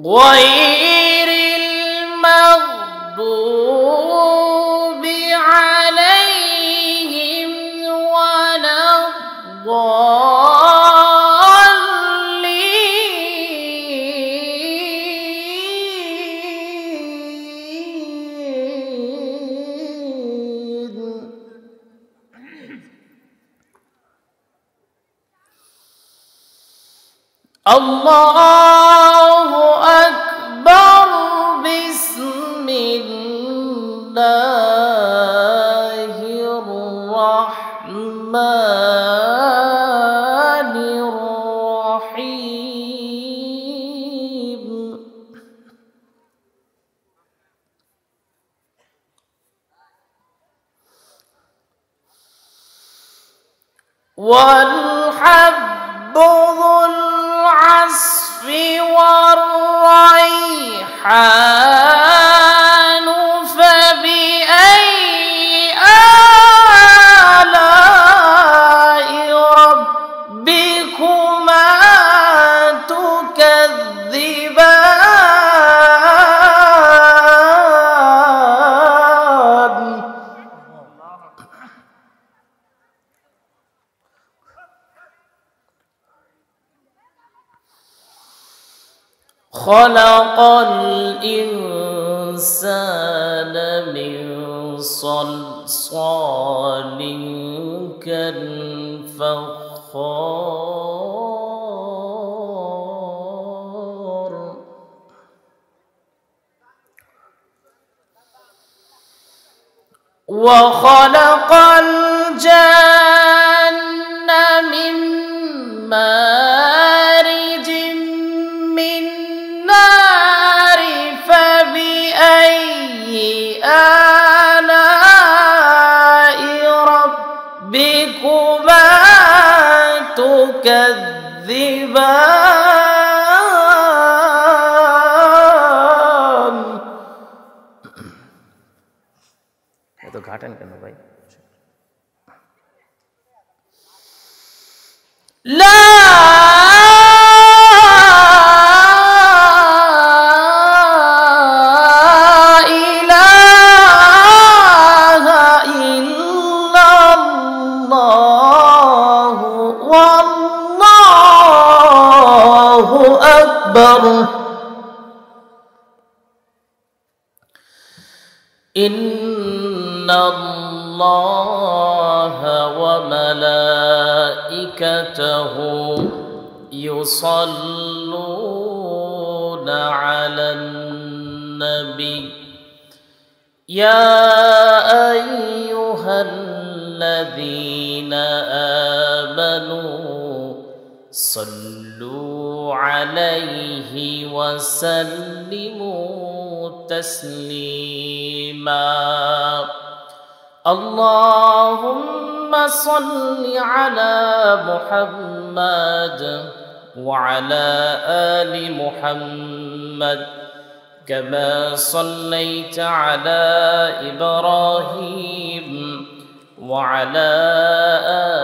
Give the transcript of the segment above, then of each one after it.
غير المغضوب عليهم ولا الضالين. الله أكبر. بسم الله الرحمن الرحيم. والحب ذو العصف والريحان فبأي آلاء ربكما تكذبان. خلق الإنسان من صلصال كالفخار وخلق الجن من مارج من نار فبأي آلاء ربكما تكذبان. এত ঘাটেন কেন ভাই? لا إله إلا الله والله أكبر. إن الله وملائكته يصلون على النبي يا أيها الذين آمنوا صلوا عليه وسلموا تسليما. اللهم صل على محمد وعلى آل محمد كما صليت على إبراهيم وعلى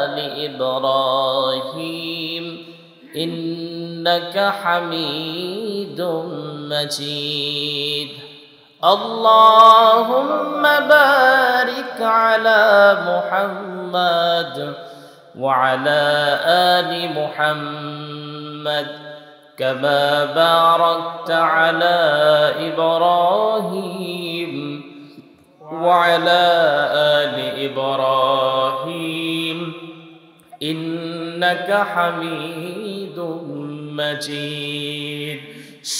آل إبراهيم إنك حميد مجيد. اللهم بارك على محمد وعلى آل محمد كما باركت على إبراهيم وعلى آل إبراهيم إنك حميد مجيد.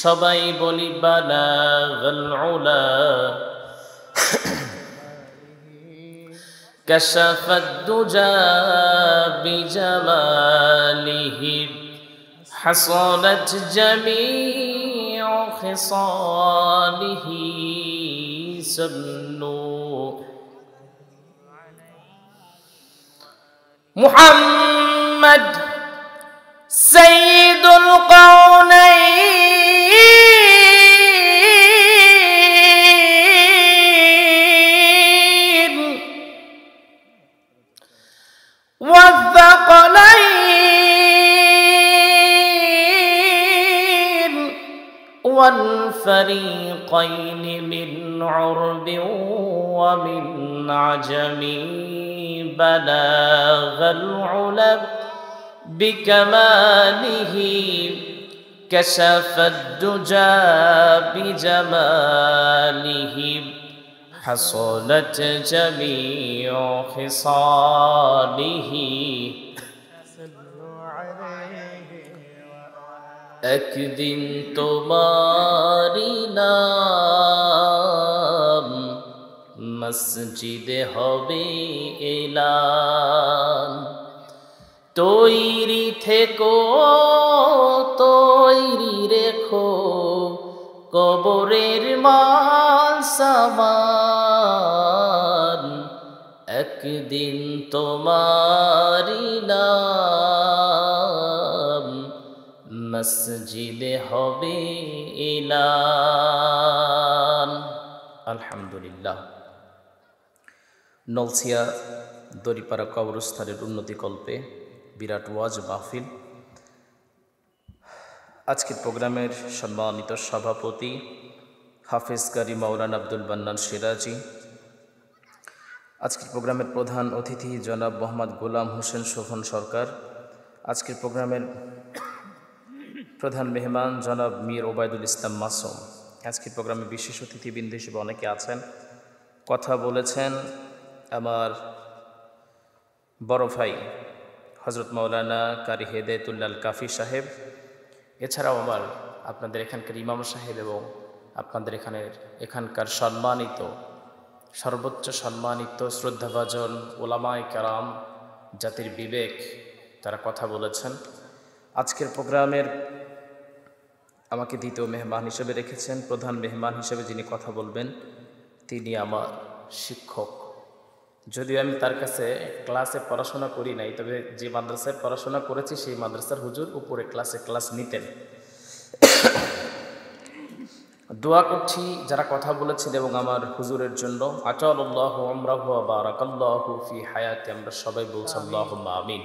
সবাই বলি বালাগাল উলা কাশাফাদ দুজা বিজামালিহি হাসানাত জামিউ খিসালিহি সাল্লু মুহাম্মদ সাইয়্যিদুল কাউনাইন والثقلين والفريقين من عرب ومن عجم بلاغ العلا بكماله كشف الدجى بجماله حصلت جميع خصاله একদিন তোমারি নাম মসজিদে হবে এলান তৈরি থেকো তৈরি রেখো কবরের মাল সামান একদিন তোমারি নাম মসজিদে হবে এলান। আলহামদুলিল্লাহ। নলছিয়া দড়িপাড়া কবরস্থানের উন্নতিকল্পে বিরাট ওয়াজ মাহফিল। আজকের প্রোগ্রামের সম্মানিত সভাপতি হাফেজ কারি মাওলানা আব্দুল বান্নান সিরাজি, আজকের প্রোগ্রামের প্রধান অতিথি জনাব মোহাম্মদ গোলাম হোসেন শোভন সরকার, আজকের প্রোগ্রামের প্রধান মেহমান জনাব মীর ওবায়দুল ইসলাম মাসুম, আজকের প্রোগ্রামে বিশেষ অতিথিবৃন্দ হিসেবে অনেকে আছেন। কথা বলেছেন আমার বড় ভাই হজরত মাওলানা কারি হেদায়েতুল্লাহ কাফি সাহেব, এছাড়াও আমার আপনাদের এখানকার ইমাম সাহেব এবং আপনাদের এখানকার সম্মানিত সর্বোচ্চ সম্মানিত শ্রদ্ধাভাজন ওলামায়ে কেরাম, জাতির বিবেক, তারা কথা বলেছেন। আজকের প্রোগ্রামের আমাকে দ্বিতীয় মেহমান হিসেবে রেখেছেন। প্রধান মেহমান হিসেবে যিনি কথা বলবেন তিনি আমার শিক্ষক। যদিও আমি তার কাছে ক্লাসে পড়াশোনা করি নাই, তবে যে মাদ্রাসায় পড়াশোনা করেছি সেই মাদ্রাসার হুজুর উপরে ক্লাস নিতেন। দোয়া করছি যারা কথা বলেছেন এবং আমার হুজুরের জন্য, আতালাল্লাহু আমরাহু ওয়া বারাকাল্লাহু ফি হায়াতি, আমরা সবাই বলছি আল্লাহুম্মা আমিন।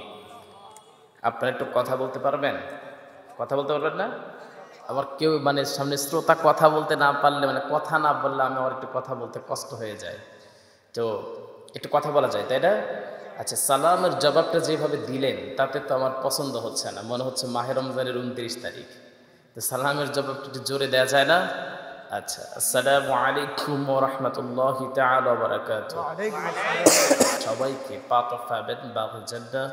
আপনারা একটু কথা বলতে পারবেন? কথা বলতে পারবেন না? আমার কেউ সামনে শ্রোতা কথা বলতে না পারলে, কথা না বললে আমি আমার একটু কথা বলতে কষ্ট হয়ে যায়, তো একটু কথা বলা যায়, তাই না? আচ্ছা, সালামের জবাবটা যেভাবে দিলেন তাতে তো আমার পছন্দ হচ্ছে না, মনে হচ্ছে মাহে রমজানের 29 তারিখ, তো সালামের জবাবটা একটু জোরে দেওয়া যায় না? আচ্ছা, আসসালামু আলাইকুম ওয়া রাহমাতুল্লাহি তাআলা ওয়া বারাকাতুহু। সবাইকে পাতফাবেন বাবুল জান্নাহ,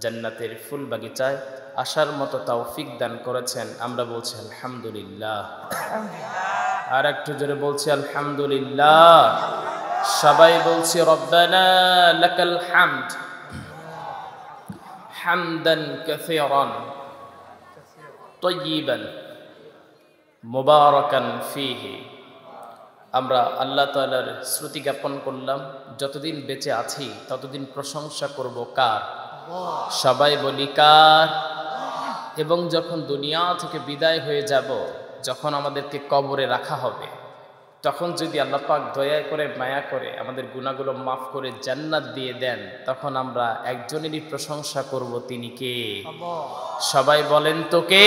জান্নাতের ফুল বাগিচায় আসার মতো তৌফিক দান করেছেন। আমরা বলছি আলহামদুলিল্লাহ। আর একটু জোরে বলছি আলহামদুলিল্লাহ। সবাই বলছি রব্বানা লাকাল হামদ হামদান কাসীরান তাইয়িবান মুবারাকান ফীহি। আমরা আল্লাহ তাআলার শ্রুতি জ্ঞাপন করলাম, যতদিন বেঁচে আছি ততদিন প্রশংসা করব কার? সবাই বলি কার? এবং যখন দুনিয়া থেকে বিদায় হয়ে যাব, যখন আমাদেরকে কবরে রাখা হবে, তখন যদি আল্লাহ পাক দয়া করে মায়া করে আমাদের গুনাহগুলো মাফ করে জান্নাত দিয়ে দেন, তখন আমরা একজনেরই প্রশংসা করব, তিনি কে? সবাই বলেন তো কে?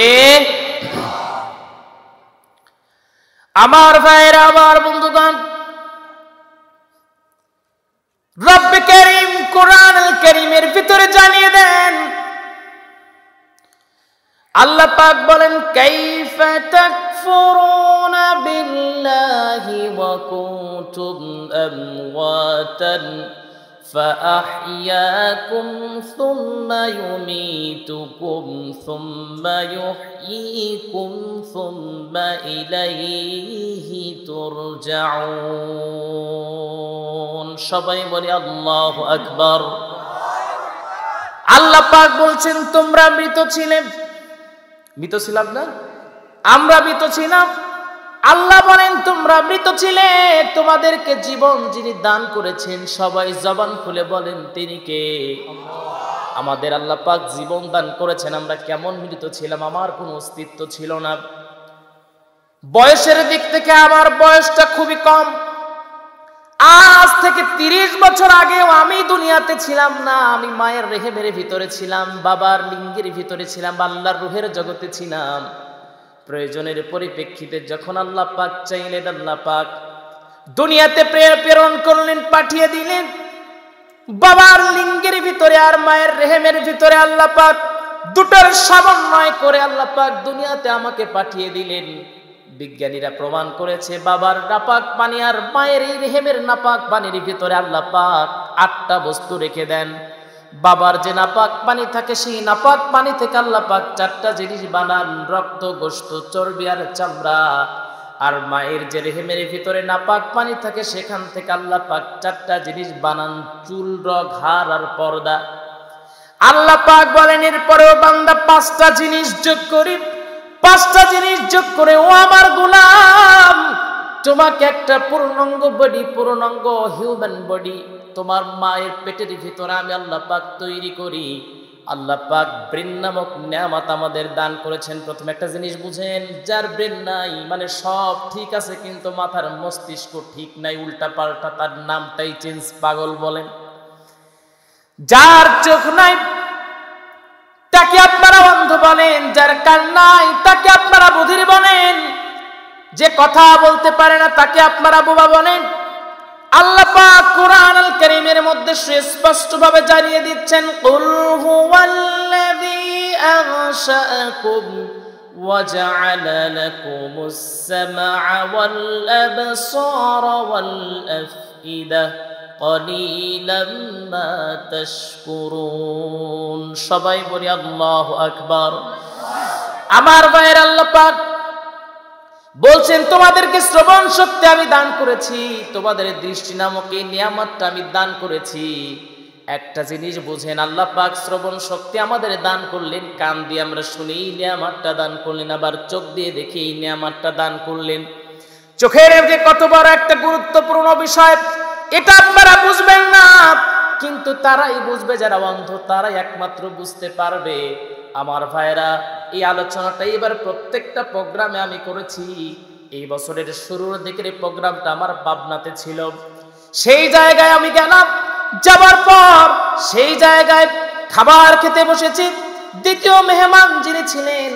আমার ভাইরা, আমার বন্ধুগণ, রব্ব কারীম কোরআনুল কারীমের ভিতরে জানিয়ে দেন, আল্লাহ পাক বলেন, কাইফা তাকফুরুনা বিল্লাহি ওয়া কুনতুম আমওয়াতান فأحياكم ثم يميتكم ثم يحييكم ثم إليه ترجعون। সবাই বলি আল্লাহু আকবার। আল্লাহ পাক বলছেন, তোমরা মৃত ছিলে। মৃত ছিলাম না? আমরা মৃত ছিলাম। আল্লাহ বলেন, তোমরা মৃত ছিলে, তোমাদেরকে জীবন যিনি দান করেছেন, সবাই জবান খুলে বলেন তিনি কে? আমাদের আল্লাহ পাক জীবন দান করেছেন। আমরা কেমন মৃত ছিলাম? আমার কোনো অস্তিত্ব ছিল না। বয়সের দিক থেকে আমার বয়সটা খুবই কম। আজ থেকে 30 বছর আগেও আমি দুনিয়াতে ছিলাম না। আমি মায়ের রেহেমের ভিতরে ছিলাম, বাবার লিঙ্গের ভিতরে ছিলাম, আল্লাহর রূহের জগতে ছিলাম। প্রয়োজনের পরিপ্রেক্ষিতে যখন আল্লাহ পাক চাইলেন, আল্লাহ পাক দুনিয়াতে প্রেরণ করলেন, পাঠিয়ে দিলেন। বাবার লিঙ্গের ভিতরে আর মায়ের রেহেমের ভিতরে আল্লাহ পাক দুটোর সমন্বয় করে আল্লাহ পাক দুনিয়াতে আমাকে পাঠিয়ে দিলেন। বিজ্ঞানীরা প্রমাণ করেছে বাবার নাপাক পানি আর মায়ের এই রেহেমের নাপাক পানির ভিতরে আল্লাহ পাক 8টা বস্তু রেখে দেন। বাবার যে নাপাক পানি থাকে সেই নাপাক পানি থেকে আল্লাহ পাক 4টা জিনিস বানান, রক্ত, গোশত, চর্বি আর চামড়া। আর মায়ের যে রেহেমের ভিতরে নাপাক পানি থাকে সেখান থেকে আল্লাহ পাক 4টা জিনিস বানান, চুল, রগ, হাড় আর পর্দা। আল্লাহ পাক বলেন এরপরেও বান্দা 5টা জিনিস যোগ করি, 5টা জিনিস যোগ করে ও আমার গোলাম তোমাকে একটা পূর্ণাঙ্গ বডি, পূর্ণাঙ্গ হিউম্যান বডি তোমার মায়ের পেটের ভিতরে আমি আল্লাহ পাক তৈরি করি। আল্লাহ পাক ব্রেন নামক নেয়ামত আমাদের দান করেছেন। প্রথমে একটা জিনিস বুঝেন, যার ব্রেন নাই মানে সব ঠিক আছে কিন্তু মাথার মস্তিষ্ক ঠিক নাই, উল্টা পাল্টা, তার নামটাই চেঞ্জ, পাগল বলেন। যার চোখ নাই তাকে আপনারা অন্ধ বলেন, যার কান নাই তাকে আপনারা বধির বলেন, যে কথা বলতে পারে না তাকে আপনারা বোবা বলেন। আল্লাহ পাক কোরআন আল কারীমের মধ্যে স্পষ্টভাবে জানিয়ে দিচ্ছেন, কুল হুয়াল্লাযী আনশাআকুম ওয়া জাআলা লাকুমুস সামআ ওয়াল আবসারা ওয়াল আফইদা ক্বালিলাম মা তাশকুরুন। সবাই বলি আল্লাহু আকবার। আমার ভাইয়ের আল্লাহ পাক বলছেন তোমাদেরকে শ্রবণ শক্তি আমি দান করেছি, তোমাদের দৃষ্টি নামক এই নিয়ামতটা আমি দান করেছি। একটা জিনিস বুঝেন, আল্লাহ পাক শ্রবণ শক্তি আমাদের দান করলেন, কান দিয়ে আমরা শুনি এই নিয়ামতটা দান করলেন, আবার চোখ দিয়ে দেখি এই নিয়ামতটা দান করলেন। চোখের যে কত বড় একটা গুরুত্বপূর্ণ বিষয় এটা আপনারা বুঝবেন না, কিন্তু তারাই বুঝবে যারা অন্ধ, তারাই একমাত্র বুঝতে পারবে। আমার ভাইরা এই আলোচনাটা এবার প্রত্যেকটা প্রোগ্রামে আমি করেছি। এই বছরের শুরুর দিকের প্রোগ্রামটা আমার পাবনাতে ছিল, সেই জায়গায় আমি গেলাম। যাবার পর সেই জায়গায় খাবার খেতে বসেছি। দ্বিতীয় মেহমান যিনি ছিলেন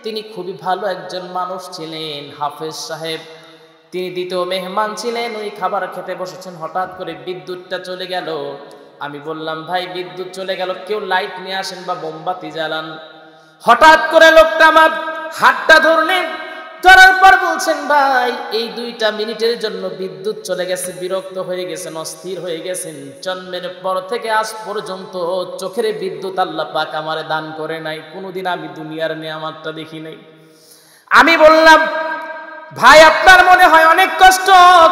তিনি খুবই ভালো একজন মানুষ ছিলেন, হাফেজ সাহেব, তিনি দ্বিতীয় মেহমান ছিলেন। ওই খাবার খেতে বসেছেন, হঠাৎ করে বিদ্যুৎটা চলে গেল। আমি বললাম ভাই বিদ্যুৎ চলে গেল, কেউ লাইট নিয়ে আসেন বা মোমবাতি জ্বালান। হঠাৎ করে লোকটা আমার হাতটা ধরলেন, ধরার পর বলছেন ভাই এই 2টা মিনিটের জন্য বিদ্যুৎ চলে গেছে, বিরক্ত হয়ে গেছেন, অস্থির হয়ে গেছেন। জন্মের পর থেকে আজ পর্যন্ত চোখের বিদ্যুৎ আল্লাহ পাক আমারে দান করে নাই, কোনোদিন আমি দুনিয়ার নিয়ামতটা দেখি নাই। আমি বললাম ভাই আপনার মনে হয় অনেক কষ্ট,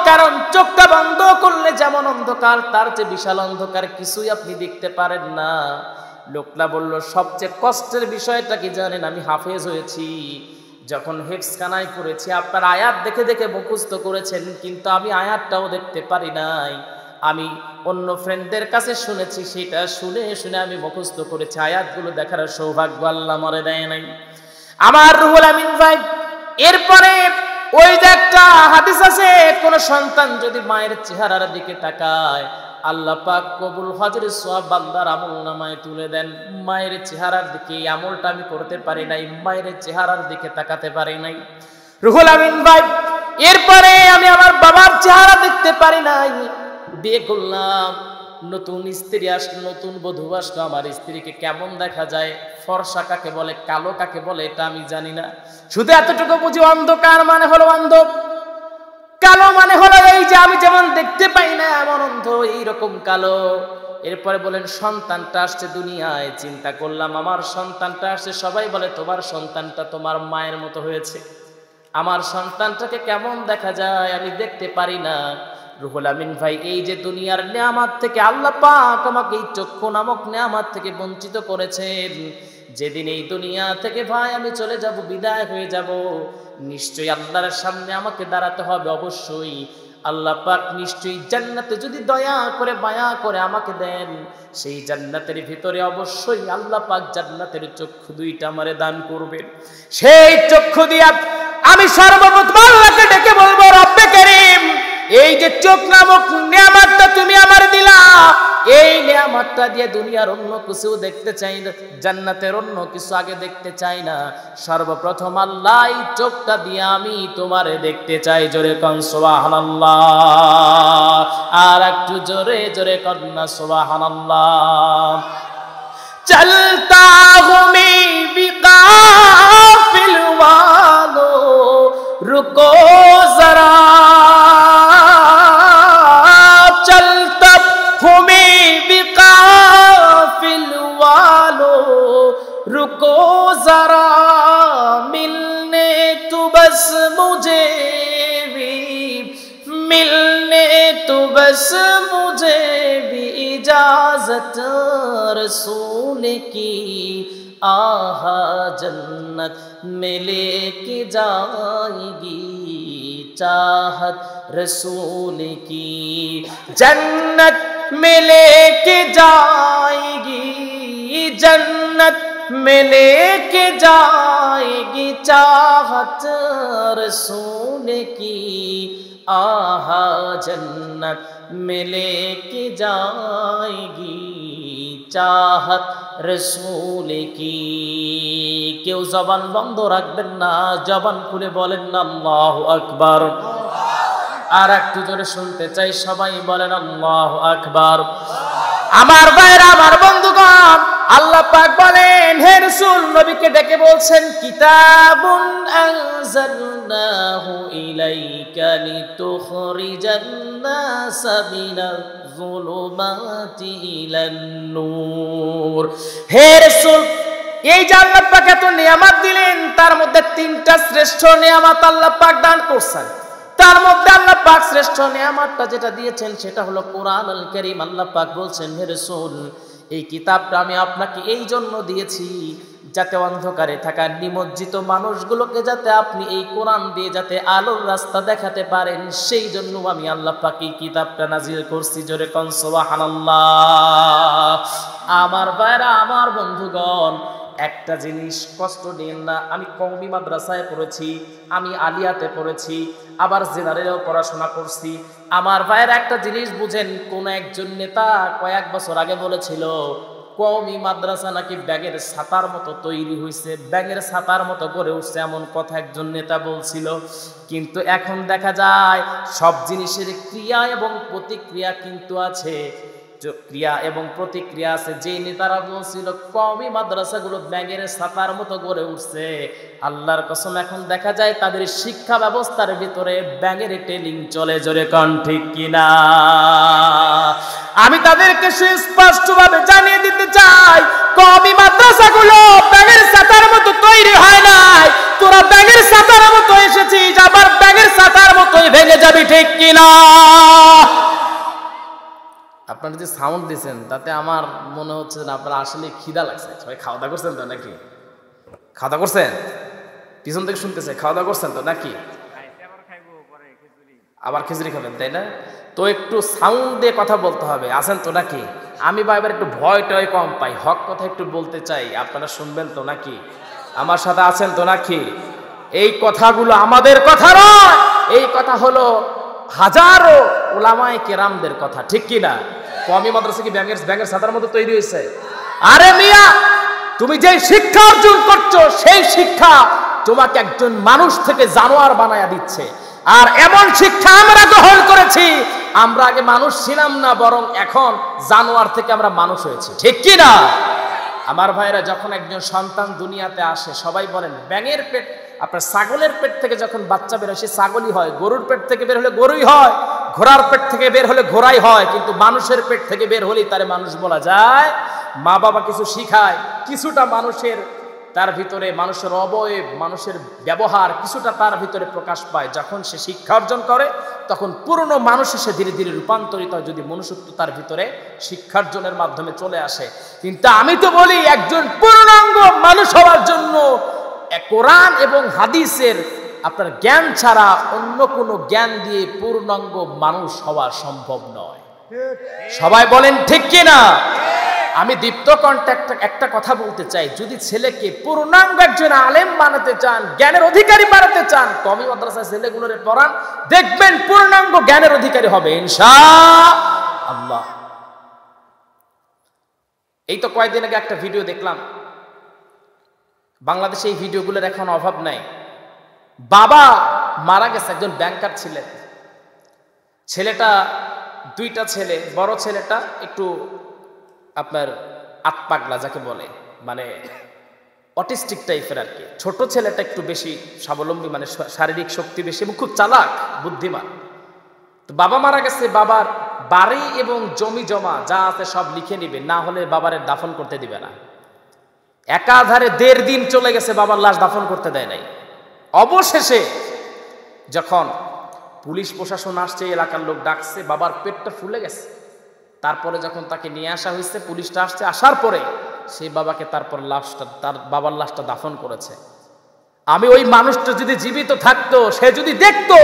কারণ চোখটা বন্ধ করলে যেমন অন্ধকার তার চেয়ে বিশাল অন্ধকার কিছুই আপনি দেখতে পারেন না। লোকটা বলল সবচেয়ে কষ্টের বিষয়টা কি জানেন, আমি হাফেজ হয়েছি, যখন হেফজখানায় পড়েছি আপনার আয়াত দেখে দেখে মুখস্থ করেছেন, কিন্তু আমি আয়াতটাও দেখতে পারি নাই। আমি অন্য ফ্রেন্ডদের কাছে শুনেছি, সেটা শুনে শুনে আমি মুখস্থ করেছি, আয়াতগুলো দেখার সৌভাগ্য আল্লাহ আমারে দেয় নাই। আমার রুহুল আমিন ভাই, এরপরে ওই যে একটা হাদিস আছে, কোন সন্তান যদি মায়ের চেহারার দিকে তাকায় আল্লাহ পাক কবুল হজের সওয়াব বান্দার আমলনামায় তুলে দেন। মায়ের চেহারার দিকে এই আমলটা আমি করতে পারি নাই, মায়ের চেহারার দিকে তাকাতে পারি নাই। রুহুল আমিন ভাই, এরপরে আমি আমার বাবার চেহারা দেখতে পারি নাই। বিয়ে করলাম, নতুন স্ত্রী আসলো, নতুন বধূ আসলো, আমার স্ত্রীকে কেমন দেখা যায়, ফর্সা কাকে বলে, কালো কাকে বলে এটা আমি জানি না, শুধু এতটুকু বুঝি অন্ধকার মানে হলো অন্ধ, কালো মানে হলো এই যে আমি যেমন দেখতে পাই না এমন অন্ধ, এইরকম কালো। এরপরে বলেন সন্তানটা আসছে দুনিয়ায়, চিন্তা করলাম আমার সন্তানটা আসছে, সবাই বলে তোমার সন্তানটা তোমার মায়ের মতো হয়েছে, আমার সন্তানটাকে কেমন দেখা যায় আমি দেখতে পারি না। রুহুল আমিন ভাই, এই যে দুনিয়ার নিয়ামত থেকে আল্লাহ পাক আমাকে এই চক্ষু নামক নিয়ামত থেকে বঞ্চিত করেছেন, যেদিন এই দুনিয়া থেকে ভাই আমি চলে যাব, বিদায় হয়ে যাব, নিশ্চয়ই আল্লাহর সামনে আমাকে দাঁড়াতে হবে। অবশ্যই আল্লাহ পাক নিশ্চয়ই জান্নাতে যদি দয়া করে মায়া করে আমাকে দেন, সেই জান্নাতের ভিতরে অবশ্যই আল্লাহ পাক জান্নাতের চক্ষু 2টা আমারে দান করবেন। সেই চক্ষু দিয়া আমি সর্বপ্রথম আল্লাহকে ডেকে বলবো, রব্বে কারীম, এই যে চোখ নামক নিয়ামতটা তুমি আমার দিলা, এই নিয়ামতটা দিয়ে দুনিয়ার অন্য কিছু দেখতে চাই না, জান্নাতের অন্য কিছু আগে দেখতে চাই না, সর্বপ্রথম আল্লাহ এই চোখটা দিয়ে আমি তোমারে দেখতে চাই। জোরে কোন সুবহানাল্লাহ, আর একটু জোরে জোরে কন্যা সুবহানাল্লাহ। চলতা হুঁ मैं बिकाफिल वालों रुको जरा, चलता हूँ मैं बिकाफिल वालों रुको जरा, मिलने तो बस मुझे भी, मिलने तो बस मुझे भी इजाजत रसूल की, आहा जन्नत में लेके जाएगी चाहत रसूल की, जन्नत में लेके जाएगी, जन्नत में लेके जाएगी चाहत रसूल की, आहा जन्नत में लेके जाएगी चाहत रसूल की। কেউ জবান বন্ধ রাখবেন না, জবান খুলে বলেন না আল্লাহু আকবার। আর একটু জোরে শুনতে চাই, সবাই বলেন আল্লাহু আকবার। আমার ভাইরা, আমার বন্ধুগণ, আল্লাহ পাক বলেন, হে রাসূল নবীকে ডেকে বলছেন, কিতাবুন আনজালনাহু ইলাইকা লিতুখরিজান নাসা মিনাজ যুলুমাতি ইলান নূর। হে রাসূল, এই যে আল্লাহ পাক এত নিয়ামত দিলেন, তার মধ্যে তিনটা শ্রেষ্ঠ নিয়ামত আল্লাহ পাক দান করছেন। তার মধ্যে আল্লাহ পাক শ্রেষ্ঠ নিয়ামতটা যেটা দিয়েছেন সেটা হলো কোরআনুল কারীম। আল্লাহ পাক বলছেন, হে রাসূল, এই কিতাবটা আমি আপনাকে এই জন্য দিয়েছি যাতে অন্ধকারে থাকা নিমজ্জিত মানুষগুলোকে যাতে আপনি এই কোরআন দিয়ে যাতে আলোর রাস্তা দেখাতে পারেন, সেই জন্য আমি আল্লাহ পাক এই কিতাবটা নাজিল করছি। জোরে কোন সুবহানাল্লাহ। আমার ভাইরা, আমার বন্ধুগণ, একটা জিনিস কষ্ট দিন না, আমি কওমি মাদ্রাসায় পড়েছি, আমি আলিয়াতে পড়েছি, আবার জেনারেলেও পড়াশোনা করছি। আমার ভাইয়ের একটা জিনিস বুঝেন, কোন একজন নেতা কয়েক বছর আগে বলেছিল কওমি মাদ্রাসা নাকি ব্যাগের ছাতার মতো তৈরি হয়েছে, ব্যাগের ছাতার মতো গড়ে উঠছে, এমন কথা একজন নেতা বলছিল। কিন্তু এখন দেখা যায় সব জিনিসের ক্রিয়া এবং প্রতিক্রিয়া কিন্তু আছে, ক্রিয়া এবং প্রতিক্রিয়া আছে। যে নেতারা বলছিল কওমি মাদ্রাসাগুলো ব্যাঙের ছাতার মতো গড়ে উঠছে, আল্লাহর কসম এখন দেখা যায় তাদের শিক্ষা ব্যবস্থার ভিতরে ব্যাঙের টেলিং চলে। জোরে কোন ঠিক কিনা? আমি তাদেরকে সুস্পষ্টভাবে জানিয়ে দিতে চাই, কওমি মাদ্রাসাগুলো ব্যাঙের ছাতার মতো তৈরি হয় নাই, তোরা ব্যাঙের ছাতার মতো এসেছিস, আবার ব্যাঙের ছাতার মতোই ভেঙে যাবি, ঠিক কিনা? আপনারা যে সাউন্ড দিচ্ছেন তাতে আমার মনে হচ্ছে না আপনারা আসলে খিদা লাগছে। সবাই খাওয়া দাওয়া করছেন তো নাকি? খাওয়া দাওয়া করছেন? পিছন থেকে শুনতেছে, খাওয়া দাওয়া করছেন তো নাকি? আবার খিচুড়ি খাবেন, তাই না? তো একটু সাউন্ড দিয়ে কথা বলতে হবে, আছেন তো নাকি? আমি বা এবার একটু ভয় টয় কম পাই, হক কথা একটু বলতে চাই, আপনারা শুনবেন তো নাকি? আমার সাথে আছেন তো নাকি? এই কথাগুলো আমাদের কথা নয়, এই কথা হলো হাজারো উলামায়ে কেরামদের কথা, ঠিক কিনা? কওমি মাদ্রাসা কি ব্যাঙের ছাতার মতো তৈরি হয়েছে? আরে মিয়া, তুমি যে শিক্ষা অর্জন করছো সেই শিক্ষা তোমাকে একজন মানুষ থেকে জানোয়ার বানায়া দিচ্ছে। আর এমন শিক্ষা আমরা গ্রহণ করেছি, আমরা আগে মানুষ ছিলাম না, বরং এখন জানোয়ার থেকে আমরা মানুষ হয়েছি, ঠিক কিনা? আমার ভাইরা, যখন একজন সন্তান দুনিয়াতে আসে, সবাই বলেন ব্যাঙের পেট, আপনার ছাগলের পেট থেকে যখন বাচ্চা বের হয় সে ছাগলই হয়, গরুর পেট থেকে বের হলে গরুই হয়, ঘোড়ার পেট থেকে বের হলে ঘোড়াই হয়, কিন্তু মানুষের পেট থেকে বের হলেই তারে মানুষ বলা যায়। মা বাবা কিছু শিখায়, কিছুটা মানুষের তার ভিতরে, মানুষের অবয়ব, মানুষের ব্যবহার কিছুটা তার ভিতরে প্রকাশ পায়। যখন সে শিক্ষা অর্জন করে তখন পুরনো মানুষ সে ধীরে ধীরে রূপান্তরিত হয়, যদি মনুষ্যত্ব তার ভিতরে শিক্ষার্জনের মাধ্যমে চলে আসে। কিন্তু আমি তো বলি, একজন পূর্ণাঙ্গ মানুষ হওয়ার জন্য কোরআন এবং হাদিসের আপনার জ্ঞান ছাড়া অন্য কোনো জ্ঞান দিয়ে পূর্ণাঙ্গ মানুষ হওয়া সম্ভব নয়। সবাই বলেন ঠিক কিনা? আমি দীপ্ত কণ্ঠে একটা কথা বলতে চাই, যদি ছেলেকে পূর্ণাঙ্গ একজন আলেম বানাতে চান, জ্ঞানের অধিকারী বানাতে চান, কওমি মাদ্রাসায় ছেলেগুলোরে পড়ান, দেখবেন পূর্ণাঙ্গ জ্ঞানের অধিকারী হবে ইনশাআল্লাহ। এই তো কয়েকদিন আগে একটা ভিডিও দেখলাম, বাংলাদেশে এই ভিডিওগুলোর এখন অভাব নাই। বাবা মারা গেছে, একজন ব্যাংকার ছিলেন, ছেলেটা, দুইটা ছেলে, বড় ছেলেটা একটু আপনার আতপাগলা যাকে বলে, মানে অটিস্টিক টাইপের আর কি। ছোট ছেলেটা একটু বেশি স্বাবলম্বী, মানে শারীরিক শক্তি বেশি এবং খুব চালাক বুদ্ধিমান। তো বাবা মারা গেছে, বাবার বাড়ি এবং জমি জমা যা আছে সব লিখে নিবে, না হলে বাবারে দাফন করতে দিবে না। একাধারে 1.5 দিন চলে গেছে, বাবার লাশ দাফন করতে দেয় নাই। অবশেষে যখন পুলিশ প্রশাসন আসছে, এলাকার লোক ডাকছে, বাবার পেটটা ফুলে গেছে। তারপরে যখন তাকে নিয়ে আসা হয়েছে, পুলিশটা আসছে, আসার পরে সেই বাবাকে তারপর লাশটা, তার বাবার লাশটা দাফন করেছে। আমি ওই মানুষটা যদি জীবিত থাকতো, সে যদি দেখতো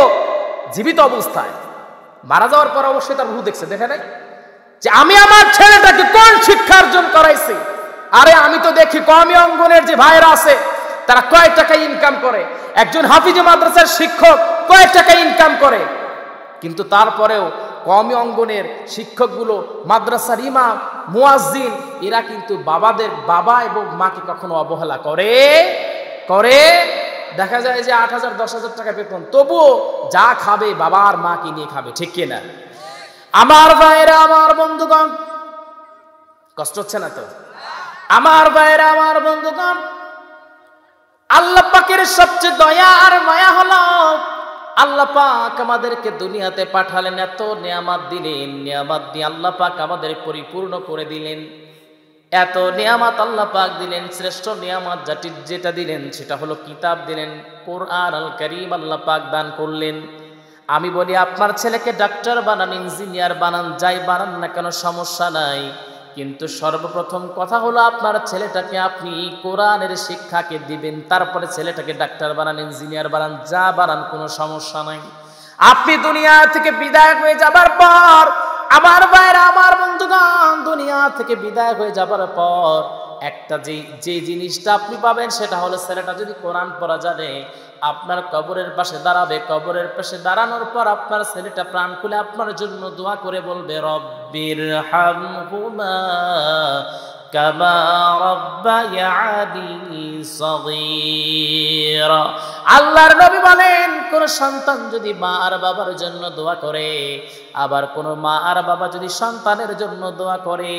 জীবিত অবস্থায়, মারা যাওয়ার পর অবশ্যই তার রূহ দেখছে, দেখে নাই যে আমি আমার ছেলেটাকে কোন শিক্ষা অর্জন করাইছি। আরে আমি তো দেখি কওমি অঙ্গনের যে ভাইরা আছে তারা কয় টাকা ইনকাম করে, একজন হাফিজ মাদ্রাসার শিক্ষক কয় টাকা ইনকাম করে, কিন্তু তারপরেও কওমি অঙ্গনের শিক্ষকগুলো, মাদ্রাসার ইমাম, মুয়াজ্জিন, এরা কিন্তু বাবা এবং মাকে কখনো অবহেলা করে করে দেখা যায় যে 8,000 10,000 টাকা বেতন, তবুও যা খাবে বাবা আর মাকে নিয়ে খাবে, ঠিক কিনা? আমার ভাইরা, আমার বন্ধুগণ, কষ্ট হচ্ছে না তো? আমার ভাইরা, আমার বন্ধুগণ, আল্লাহ পাকের সবচেয়ে দয়া আর মায়া হলো আল্লাহ পাক আমাদেরকে দুনিয়াতে পাঠালেন, এত নিয়ামত দিলেন, নিয়ামত দিয়ে আল্লাহ পাক আমাদের পরিপূর্ণ করে দিলেন। এত নিয়ামত আল্লাহ পাক দিলেন, শ্রেষ্ঠ নিয়ামত যেটা দিলেন সেটা হলো কিতাব দিলেন, কোরআন আল কারীম আল্লাহ পাক দান করলেন। আমি বলি আপনার ছেলেকে ডাক্তার বানান, ইঞ্জিনিয়ার বানান, যাই বানান না কেন সমস্যা নাই, কিন্তু সর্বপ্রথম কথা হলো আপনার ছেলেটাকে আপনি কোরআনের শিক্ষাকে দিবেন, তারপরে ছেলেটাকে ডাক্তার বানান, ইঞ্জিনিয়ার বানান, যা বানান কোনো সমস্যা নাই। আপনি দুনিয়া থেকে বিদায় হয়ে যাবার পর, আমার ভাইরা, আমার বন্ধুগণ, দুনিয়া থেকে বিদায় হয়ে যাবার পর একটা যে জিনিসটা আপনি পাবেন সেটা হলো, ছেলেটা যদি কোরআন পড়া জানে, আপনার কবরের পাশে দাঁড়াবে, কবরের পাশে দাঁড়ানোর পর আপনার ছেলেটা প্রাণ খুলে আপনার জন্য দোয়া করে বলবে, রব্বির হামহুমা কামা রাব্বায়ানি সগীরা। আল্লাহর নবী বলেন, কোন সন্তান যদি মা আর বাবার জন্য দোয়া করে, আবার কোন মা আর বাবা যদি সন্তানের জন্য দোয়া করে,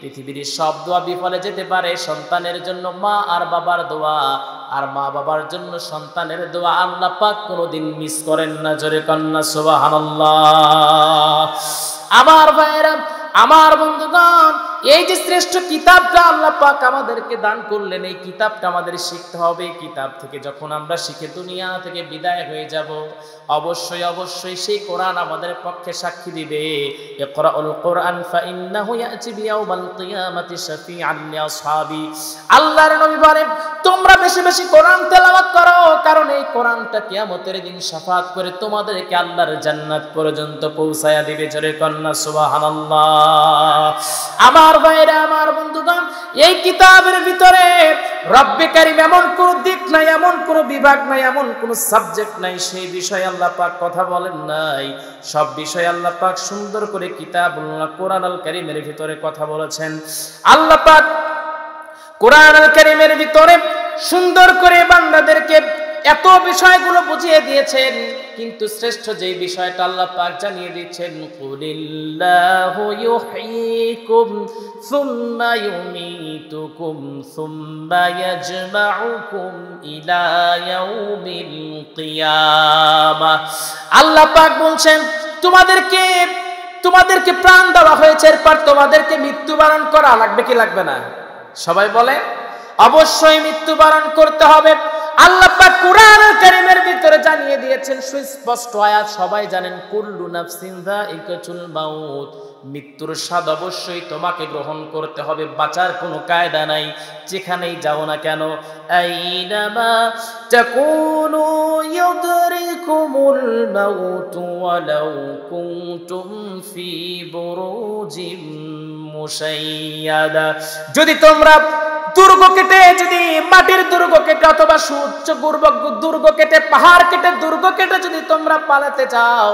পৃথিবীর সব দোয়া বিফলে যেতে পারে, সন্তানের জন্য মা আর বাবার দোয়া আর মা বাবার জন্য সন্তানের দোয়া আল্লাহ পাক কোনোদিন মিস করেন না। জোরে কন্যা সুবহানাল্লাহ। আমার ভাইরা, আমার বন্ধুগণ, এই যে শ্রেষ্ঠ কিতাবটা আল্লাহ পাক আমাদেরকে দান করলেন, এই কিতাবটা আমাদের শিখতে হবে। কিতাব থেকে যখন আমরা শিখে দুনিয়া থেকে বিদায় হয়ে যাব, অবশ্যই অবশ্যই সেই কোরআন আমাদের পক্ষে সাক্ষী দিবে, ইকরাউল কোরআন ফাইন্নাহু ইয়াতি বিয়াউমাল কিয়ামাতি শাফিআন লিআসহাবি। আল্লাহর নবী বলেন, তোমরা বেশি বেশি কোরআন তেলাওয়াত করো, কারণ এই কোরআনটা কিয়ামতের দিন শাফাআত করে তোমাদেরকে আল্লাহর জান্নাত পর্যন্ত পৌঁছায়া দিবে। জোরে কন্যা সুবহানাল্লাহ। আমার ভাইরা, আমার বন্ধুগণ, এই কিতাবের ভিতরে রব্বে কারীম এমন কোন দিক নাই, এমন কোন বিভাগ নাই, এমন কোন সাবজেক্ট নাই সেই বিষয়ে আল্লাহ পাক কথা বলেন নাই। সব বিষয়ে আল্লাহ পাক সুন্দর করে কিতাবুল্লাহ কোরআন আল কারীমের ভিতরে কথা বলেছেন। আল্লাহ পাক কোরআন আল কারীমের ভিতরে সুন্দর করে বান্দাদেরকে এত বিষয়গুলো বুঝিয়ে দিয়েছেন, কিন্তু শ্রেষ্ঠ যেই বিষয়টা আল্লাহ পাক জানিয়ে দিচ্ছেন, কুলিল্লাহু ইউহয়িকুম সুম্মা ইউমীতুকুম সুম্মা ইয়াজমাউকুম ইলা ইয়াউমিল কিয়ামাহ। আল্লাহ পাক বলছেন, তোমাদেরকে প্রাণ দেওয়া হয়েছে, এরপর তোমাদেরকে মৃত্যুবরণ করা লাগবে কি লাগবে না? সবাই বলে অবশ্যই মৃত্যুবরণ করতে হবে। আল্লাহ পাক কোরআনুল কারীমের ভিতরে জানিয়ে দিয়েছেন সুস্পষ্ট আয়াত, সবাই জানেন, কুল্লু নাফসিন যায়িকাতুল মাউত, মৃত্যুর স্বাদ অবশ্যই তোমাকে গ্রহণ করতে হবে, বাঁচার কোনো কায়দা নাই, যেখানেই যাও না কেন। আইনামা তাকুনু ইউদরিকুমুল মাউত ওয়ালাউ কুনতুম ফি বুরুজিম মুশাইয়াদা। যদি তোমরা দুর্গ কেটে, যদি মাটির দুর্গ কেটে অথবা সুউচ্চ দুর্গ কেটে, পাহাড় কেটে, দুর্গ কেটে যদি তোমরা পালাতে যাও,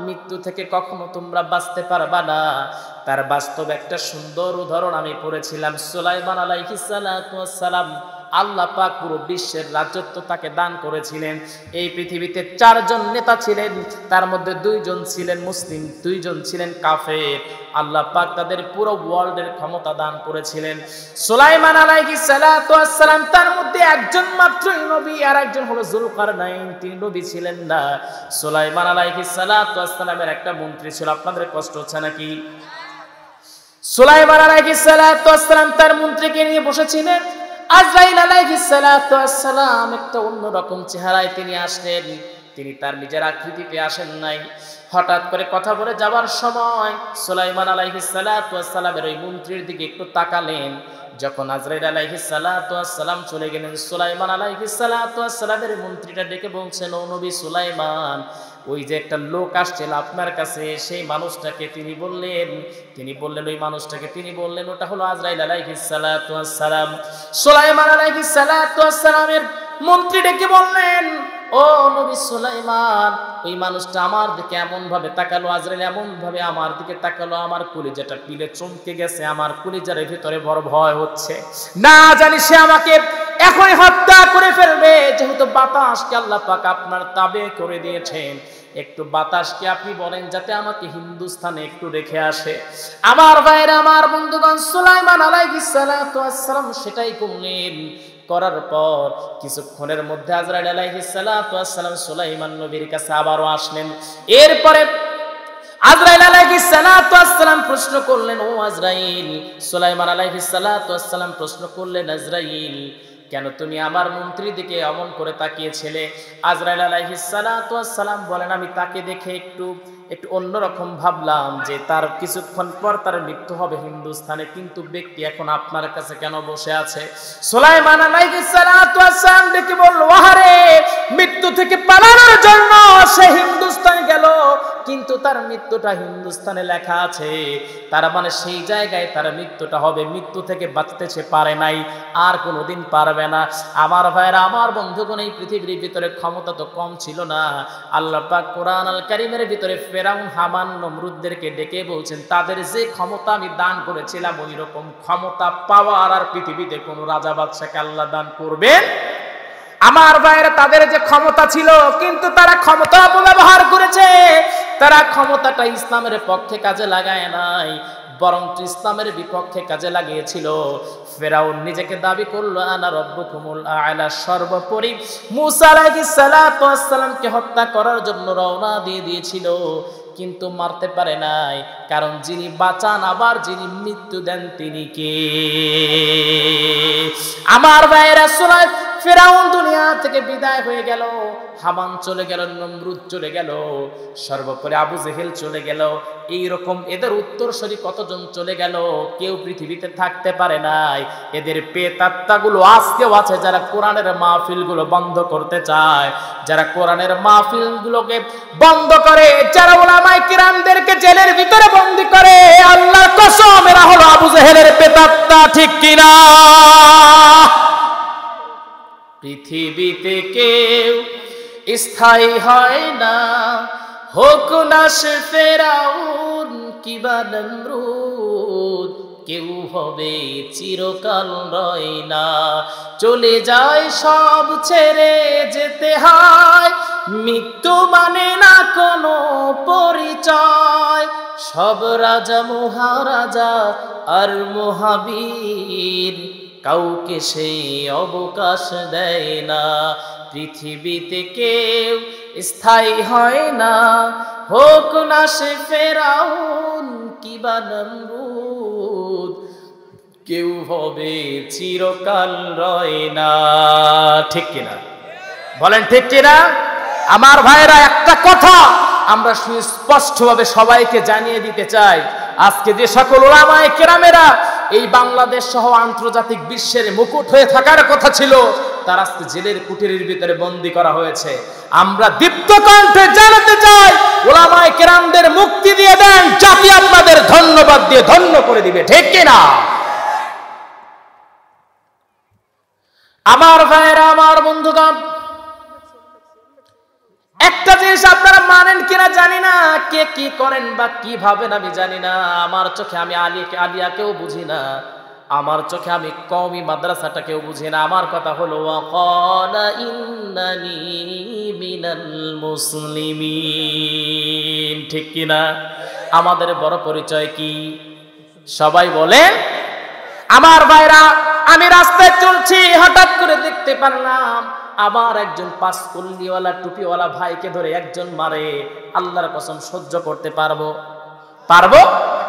মৃত্যু থেকে কখনো তোমরা বাঁচতে পারবা না। তার বাস্তব একটা সুন্দর উদাহরণ আমি পড়েছিলাম। সুলাইমান আলাইহিস সালাতু ওয়াস সালাম, আল্লাহ পাক পুরো বিশ্বের রাজত্ব তাকে দান করেছিলেন। এই পৃথিবীতে 4 জন নেতা ছিলেন, তার মধ্যে 2 জন ছিলেন মুসলিম, 2 জন ছিলেন কাফের। আল্লাহ পাক তাদের পুরো ওয়ার্ল্ডের ক্ষমতা দান করেছিলেন। সুলাইমান আলাইহিস সালাতু ওয়াস সালাম তার মধ্যে একজন মাত্রই নবী, আর একজন হলো যুলকারনাইন, তিনি নবী ছিলেন না। সুলাইমান আলাইহিস সালাতু ওয়াস সালামের একটা মন্ত্রী ছিল। আপনাদের কষ্ট হচ্ছে নাকি? সুলাইমান আলাইহিস সালাতু ওয়াস সালাম তার মন্ত্রীকে নিয়ে বসেছিলেন। আজরাইল আলাইহিস সালাতু ওয়াস সালাম একটা অন্যরকম চেহারায় তিনি আসলেন। তিনি তার নিজের আকৃতিতে আসেন নাই। হঠাৎ করে কথা বলে যাবার সময় সুলাইমান আলাইহিস সালাতু ওয়াস সালামের ওই মন্ত্রীর দিকে একটু তাকালেন। যখন আজরাইল আলাইহিস সালাতু ওয়াস সালাম চলে গেলেন, সুলাইমান আলাইহিস সালাতু ওয়াস সালামের মন্ত্রীটা ডেকে বলছেন, ও নবী সুলাইমান, ওই যে একটা লোক আসছিল আপনার কাছে, সেই মানুষটাকে তিনি বললেন ওই মানুষটাকে তিনি বললেন ওটা হলো আজরাইল আলাইহিস সালাতু ওয়াস সালাম। সুলাইমান আলাইহিস সালাতু ওয়াস সালামের মন্ত্রী ডেকে বললেন, ও নবী সুলাইমান, ওই মানুষটা আমার দিকে এমন ভাবে তাকালো, আজরাইল এমন ভাবে আমার দিকে তাকালো, আমার কলিজাটা পিলে চমকে গেছে, আমার কলিজার ভিতরে বড় ভয় হচ্ছে, না জানি সে আমাকে এখনই হত্যা করে ফেলবে। যেহেতু বাতাসকে আল্লাহ পাক আপনার তাবে করে দিয়েছেন, একটু বাতাসকে আপনি বলেন যাতে আমাকে হিন্দুস্তানে একটু রেখে আসে। আমার ভাইরা, আমার বন্ধুগণ, সুলাইমান আলাইহিস সালাতু ওয়াস সালাম সেটাই করলেন। করার পর কিছুক্ষণের মধ্যে আজরাইল আলাইহিস সালাতু ওয়াস সালাম সুলাইমান নবীর কাছে আবারও আসলেন। এরপরে আজরাইল আলাইহিস সালাতু ওয়াস সালাম প্রশ্ন করলেন, ও আজরাইল, সুলাইমান আলাইহিস সালাতু ওয়াস সালাম প্রশ্ন করলেন, আজরাইল, কেন তুমি আমার মন্ত্রীর দিকে অমন করে তাকিয়েছিলে? আজরাইল আলাইহিস সালাতু ওয়াস সালাম বলেন, আমি তাকে দেখে একটু অন্যরকম ভাবলাম যে তার কিছুক্ষণ পর তার মৃত্যু হবে হিন্দুস্তানে, কিন্তু ব্যক্তি এখন আপনার কাছে কেন বসে আছে? সুলাইমান আলাইহিস সালাতু ওয়াস সালাম ডেকে বলল, আহারে, মৃত্যু থেকে পালানোর জন্য সে হিন্দুস্তানে গেল, কিন্তু তার মৃত্যুটা হিন্দুস্তানে লেখা আছে, তার মানে সেই জায়গায় তার মৃত্যুটা হবে। মৃত্যু থেকে বাঁচতে সে পারে নাই, আর কোনোদিন পারবে না। আমার ভাইরা, আমার বন্ধুগণ, এই পৃথিবীর ভিতরে ক্ষমতা তো কম ছিল না। আল্লাহ পাক কোরআন আল কারীমের ভিতরে ফেরাউন, হামান, নমরুদদেরকে ডেকে বলছেন, তাদের যে ক্ষমতা আমি দান করেছিলাম, ওই রকম ক্ষমতা পাওয়ার আর পৃথিবীতে কোন রাজা বাদশাকে আল্লাহ দান করবেন? আমার ভাইরা, তাদের যে ক্ষমতা ছিল, কিন্তু তারা ক্ষমতা অপব্যবহার করেছে। তারা ক্ষমতাটা ইসলামের পক্ষে কাজে লাগায় নাই, বরং ইসলামের বিপক্ষে কাজে লাগিয়েছিল। ফেরাউন নিজেকে দাবি করলো, আনা রব্বুকুমুল আ'লা, সর্বোপরি মূসা আলাইহিস সালাতু ওয়াস সালামকে হত্যা করার জন্য রওনা দিয়ে দিয়েছিল, কিন্তু মারতে পারে নাই। কারণ যিনি বাঁচান আবার যিনি মৃত্যু দেন তিনি কে? আমার ভাইরা, ফেরাউন দুনিয়া থেকে বিদায় হয়ে গেল, হামান চলে গেল, নমরুদ চলে গেল, সর্বোপরি আবু জেহেল চলে গেল। এইরকম এদের উত্তরসূরি কতজন চলে গেল, কেউ পৃথিবীতে থাকতে পারে নাই। এদের প্রেতাত্মাগুলো আজকেও আছে, যারা কোরআনের মাহফিলগুলো বন্ধ করতে চায়, যারা কোরআনের মাহফিলগুলোকে বন্ধ করে, যারা উলামায়ে কিরামদেরকে জেলের ভিতরে বন্দী করে, আল্লাহর কসম, এরা হলো আবু জেহেলের প্রেতাত্মা, ঠিক কিনা? পৃথিবীতে কেউ স্থায়ী হয় না, হোক না সে ফেরাউন কিবা নমরুদ, কেউ হবে চিরকাল রয় না। চলে যায় সব ছেড়ে যেতে হয়, মৃত্যু মানে না কোনো পরিচয়। সব রাজা মহারাজা আর মহাবীর, কাউকে সেই অবকাশ দেয় না। পৃথিবীতে কেউ স্থায়ী হয় না, হোক না সে ফেরাউন কিবা নমরুদ, কেউ হবে চিরকাল রয় না। ঠিক কিনা বলেন? ঠিক কিনা? আমার ভাইরা, একটা কথা আমরা সুস্পষ্টভাবে সবাইকে জানিয়ে দিতে চাই, আজকে যে সকল উলামায়ে কেরামেরা এই বাংলাদেশ সহ আন্তর্জাতিক বিশ্বের মুকুট হয়ে থাকার কথা ছিল, তারা আজকে জেলের কুটিরের ভিতরে বন্দী করা হয়েছে। আমরা দীপ্ত কণ্ঠে জানাতে চাই, উলামায়ে কেরামদের মুক্তি দিয়ে দেন, জাতি আপনাদের ধন্যবাদ দিয়ে ধন্য করে দিবে। ঠিক কিনা? আমার ভাইরা, আমার বন্ধুগণ, একটা জিনিস আপনারা মানেন কিনা জানি না, কে কি করেন বা কি ভাবেন আমি জানি না। আমার চোখে আমি আলিয়াকেও বুঝি না, আমার চোখে আমি কওমি মাদ্রাসাটাকেও বুঝি না। আমার কথা হলো ওয়াকালা ইন্নানি মিনাল মুসলিমিন, ঠিক কিনা? আমাদের বড় পরিচয় কি? সবাই বলেন। আমার ভাইরা, আমি রাস্তায় চলছি, হঠাৎ করে দেখতে পারলাম আবার একজন পাঁচকুল্লিওয়ালা টুপিওয়ালা ভাইকে ধরে একজন মারে। আল্লাহর কসম সহ্য করতে পারবো?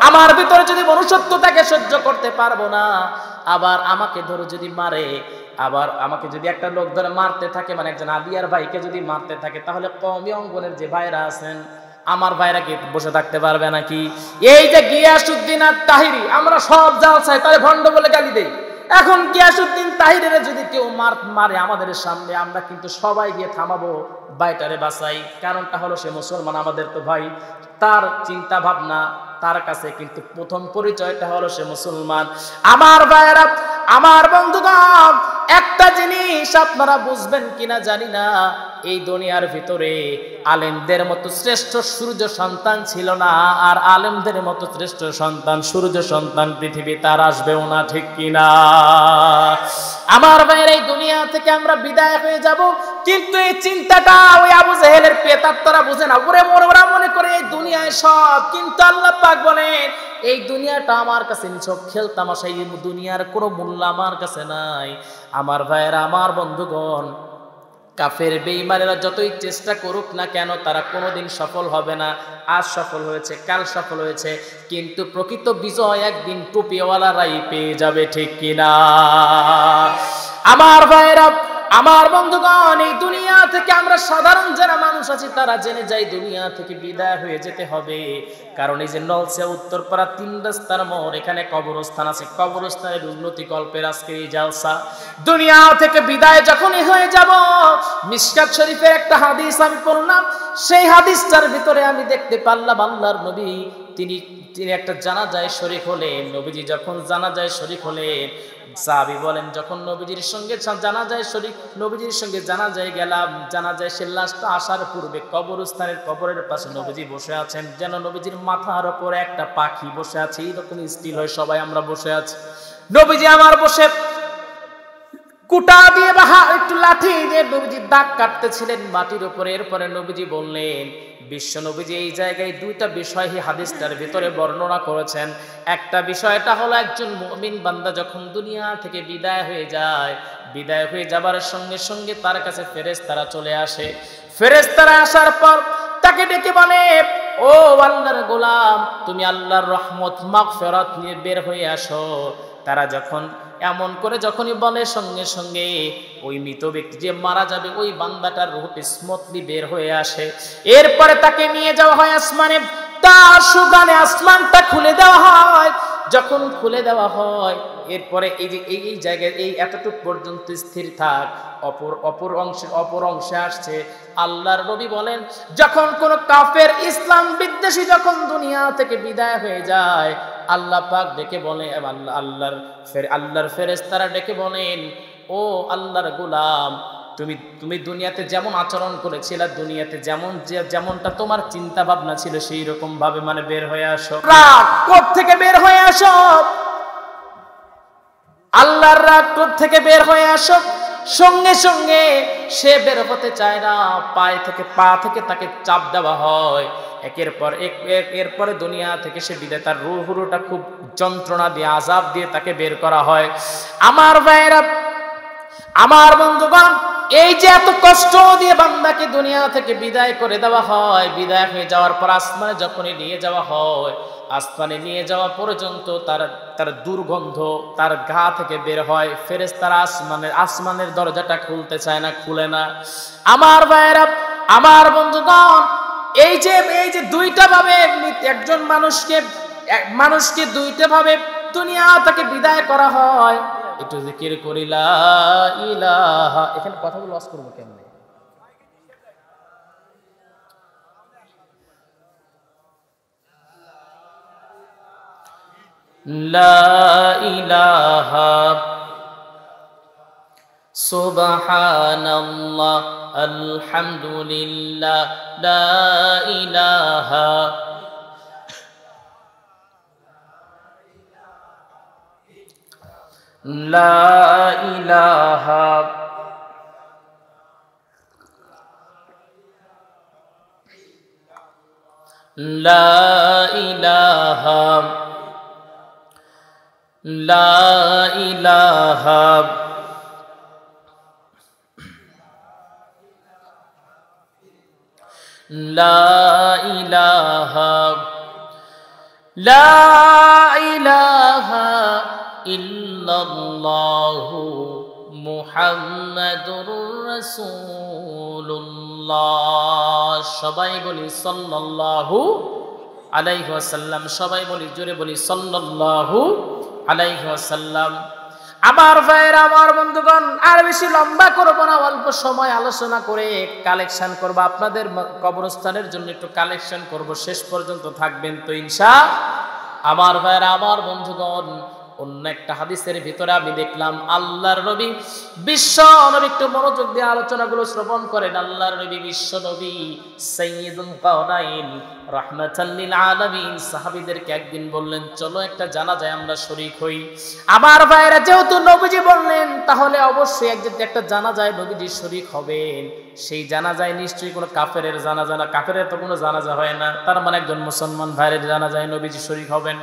আমার ভিতরে যদি মনুষ্যত্ব থাকে সহ্য করতে পারবো না। আবার আমাকে ধরে যদি মারে, আবার আমাকে যদি একটা লোক ধরে মারতে থাকে, মানে একজন আলিয়ার ভাইকে যদি মারতে থাকে, তাহলে কওমি অঙ্গনের যে ভাইরা আছেন, আমার ভাইরা কি বসে থাকতে পারবে নাকি? এই যে গিয়াসউদ্দিন আর তাহিরি, আমরা সব জালসায় তারে ভণ্ড বলে গালি দেই। এখন গিয়াসউদ্দিন তাহিরের যদি কেউ মারে আমাদের সামনে, আমরা কিন্তু সবাই গিয়ে থামাবো, ভাইটারে বাঁচাই। কারণটা হলো সে মুসলমান, আমাদের তো ভাই। তার চিন্তা ভাবনা, তার কাছে কিন্তু প্রথম পরিচয়টা হলো সে মুসলমান। আমার ভাইয়েরা, আমার বন্ধুগণ, একটা জিনিস আপনারা বুঝবেন কিনা জানি না, এই দুনিয়ার ভিতরে আলেমদের মতো শ্রেষ্ঠ সূর্য সন্তান ছিল না, আর আলেমদের মতো শ্রেষ্ঠ সন্তান, সূর্য সন্তান পৃথিবীতে আর আসবেও না, ঠিক কিনা? আমার ভাইয়ের, এই দুনিয়া থেকে আমরা বিদায় হয়ে যাব, কিন্তু এই চিন্তাটা ওই আবু জেহেলের পেতাত্তারা বুঝে না। ওরা মনে করে এই দুনিয়ায় সব, কিন্তু আল্লাহ পাক বলেন এই দুনিয়াটা আমার কাছে নিছক খেলতামাশা, এই দুনিয়ার কোনো মূল্য আমার কাছে নাই। আমার ভাইয়েরা, আমার বন্ধুগণ, কাফের বেঈমানেরা যতই চেষ্টা করুক না কেন, তারা কোনোদিন সফল হবে না। আজ সফল হয়েছে, কাল সফল হয়েছে, কিন্তু প্রকৃত বিজয় একদিন টুপিওয়ালারাই পেয়ে যাবে, ঠিক কিনা? আমার ভাইয়েরা, আমার বন্ধুগণ, এই দুনিয়া থেকে আমরা সাধারণ যারা মানুষ আছি তারা জেনে যাই দুনিয়া থেকে বিদায় হয়ে যেতে হবে। কারণ এই যে নলসিয়া উত্তরপাড়া ৩ রাস্তার মোড়, এখানে কবরস্থান আছে। কবরস্থানের উন্নতি কল্পের আজকে এই জালসা। দুনিয়া থেকে বিদায় যখনই হয়ে যাব, মিশকাত শরীফের একটা হাদিস আমি পড়লাম, সেই হাদিসটার ভিতরে আমি দেখতে পারলাম আল্লাহর নবী তিনি একটা জানাজায় শরীক হলেন। নবীজি যখন জানাজায় শরীক হলেন, সাহাবী বলেন, যখন নবীজির সঙ্গে নবীজির সঙ্গে জানাজায় গেলাম, জানাজায় সে লাশটা আসার পূর্বে কবরস্থানের কবরের পাশে নবীজি বসে আছেন, যেন নবীজির মাথার উপরে একটা পাখি বসে আছে, এইরকম স্টিল হয় সবাই আমরা বসে আছি। নবীজি আমার বসে কুটা দিয়ে বা একটু লাঠি দিয়ে নবীজি দাগ কাটতেছিলেন মাটির উপরে। এরপরে নবীজি বললেন, বিশ্ব নবীজি এই জায়গায় 2টা বিষয় হাদিসটার ভিতরে বর্ণনা করেছেন। একটা বিষয়টা হলো একজন মুমিন বান্দা যখন দুনিয়া থেকে বিদায় হয়ে যায়, বিদায় হয়ে যাবার সঙ্গে সঙ্গে তার কাছে ফেরেশতারা চলে আসে। ফেরেশতারা আসার পর তাকে ডেকে বলে, ও আল্লাহর গোলাম, তুমি আল্লাহর রহমত মাগফিরাত নিয়ে বের হয়ে আসো। তারা যখন এমন করে যখনই বলে, সঙ্গে সঙ্গে ওই মৃত ব্যক্তি যে মারা যাবে, ওই বান্দাটার রূহটি স্মুথলি বের হয়ে আসে। এরপরে তাকে নিয়ে যাওয়া হয় আসমানে, তার সুগানে আসমানটা খুলে দেওয়া হয়। যখন খুলে দেওয়া হয়, এরপরে এই যে এই জায়গায় এই এতটুক পর্যন্ত স্থির থাক, অপর অংশে আসছে। আল্লাহর নবী বলেন, যখন কোন কাফের ইসলাম বিদ্বেষী যখন দুনিয়া থেকে বিদায় হয়ে যায়, আল্লাহ পাক ডেকে বলে, আল্লাহর ফেরেশতারা ডেকে বলেন, ও আল্লাহর গোলাম, তুমি দুনিয়াতে যেমন আচরণ করেছিলে, দুনিয়াতে যেমনটা তোমার চিন্তা ভাবনা ছিল, সেই রকম ভাবে মানে বের হয়ে আসো। রাগ কোথ থেকে বের হয়ে আসো, আল্লাহর রাগ কোথ থেকে বের হয়ে আসো। সঙ্গে সঙ্গে সে বের হতে চায় না, পা থেকে তাকে চাপ দেওয়া হয়। এরপরে দুনিয়া থেকে সে বিদায়, তার রুহটা খুব যন্ত্রণা দিয়ে, আযাব দিয়ে তাকে বের করা হয়। আমার ভাইয়েরা, আমার বন্ধুগণ, এই যে এত কষ্ট দিয়ে বান্দাকে দুনিয়া থেকে বিদায় করে দেওয়া হয়, বিদায় হয়ে যাওয়ার পর আসমানে যখনই নিয়ে যাওয়া হয়, আসমানে নিয়ে যাওয়া পর্যন্ত তার দুর্গন্ধ তার গা থেকে বের হয়। ফেরেশতারা আসমানের দরজাটা খুলতে চায় না, খুলে না। আমার ভাইয়েরা, আমার বন্ধুগণ, এই যে 2টা ভাবে একজন মানুষকে 2টা ভাবে দুনিয়া থেকে বিদায় করা হয়। একটু জিকির করি লা ইলাহা। এখানে কথাগুলো লস করবো কেমনে? লা ইলাহা সুবহানাল্লাহ, আলহামদুলিল্লাহ, লা ইলাহা লা ইলাহা লা ইলাহা লা ইলাহা লা ইলাহা লা ইলাহা ইল্লাল্লাহু মুহাম্মাদুর রাসূলুল্লাহ। সবাই বলি সাল্লাল্লাহু আলাইহি ওয়াসাল্লাম, সবাই বলি, জোরে বলি সাল্লাল্লাহু আলাইহি ওয়াসাল্লাম। আমার ভাইয়েরা, আমার বন্ধুগণ, আর বেশি লম্বা করব না, অল্প সময় আলোচনা করে কালেকশন করব। আপনাদের কবরস্থানের জন্য একটু কালেকশন করব, শেষ পর্যন্ত থাকবেন তো ইনশাআল্লাহ। আমার ভাইয়েরা, আমার বন্ধুগণ, অন্য একটা হাদিসের ভিতরে আমি দেখলাম আল্লাহর নবী, বিশ্ব নবী, একটু মনোযোগ দিয়ে আলোচনাগুলো শ্রবণ করেন। আল্লাহর নবী, বিশ্ব নবী, সাইয়্যিদুল কাওনাইন, রাহমাতাল লিল আলামিন, সাহাবীদেরকে একদিন বললেন, চলো একটা জানাজায় আমরা শরীক হই। আমার ভাইয়েরা, যেহেতু নবীজি বললেন, তাহলে অবশ্যই একটা জানাজায় নবীজি শরীক হবেন। সেই জানাজায় নিশ্চয়ই কোনো কাফেরের জানাজা না, কাফেরের তো কোনো জানাজা হয় না, তার মানে একজন মুসলমান ভাইয়ের জানাজায় নবীজি শরীক হবেন।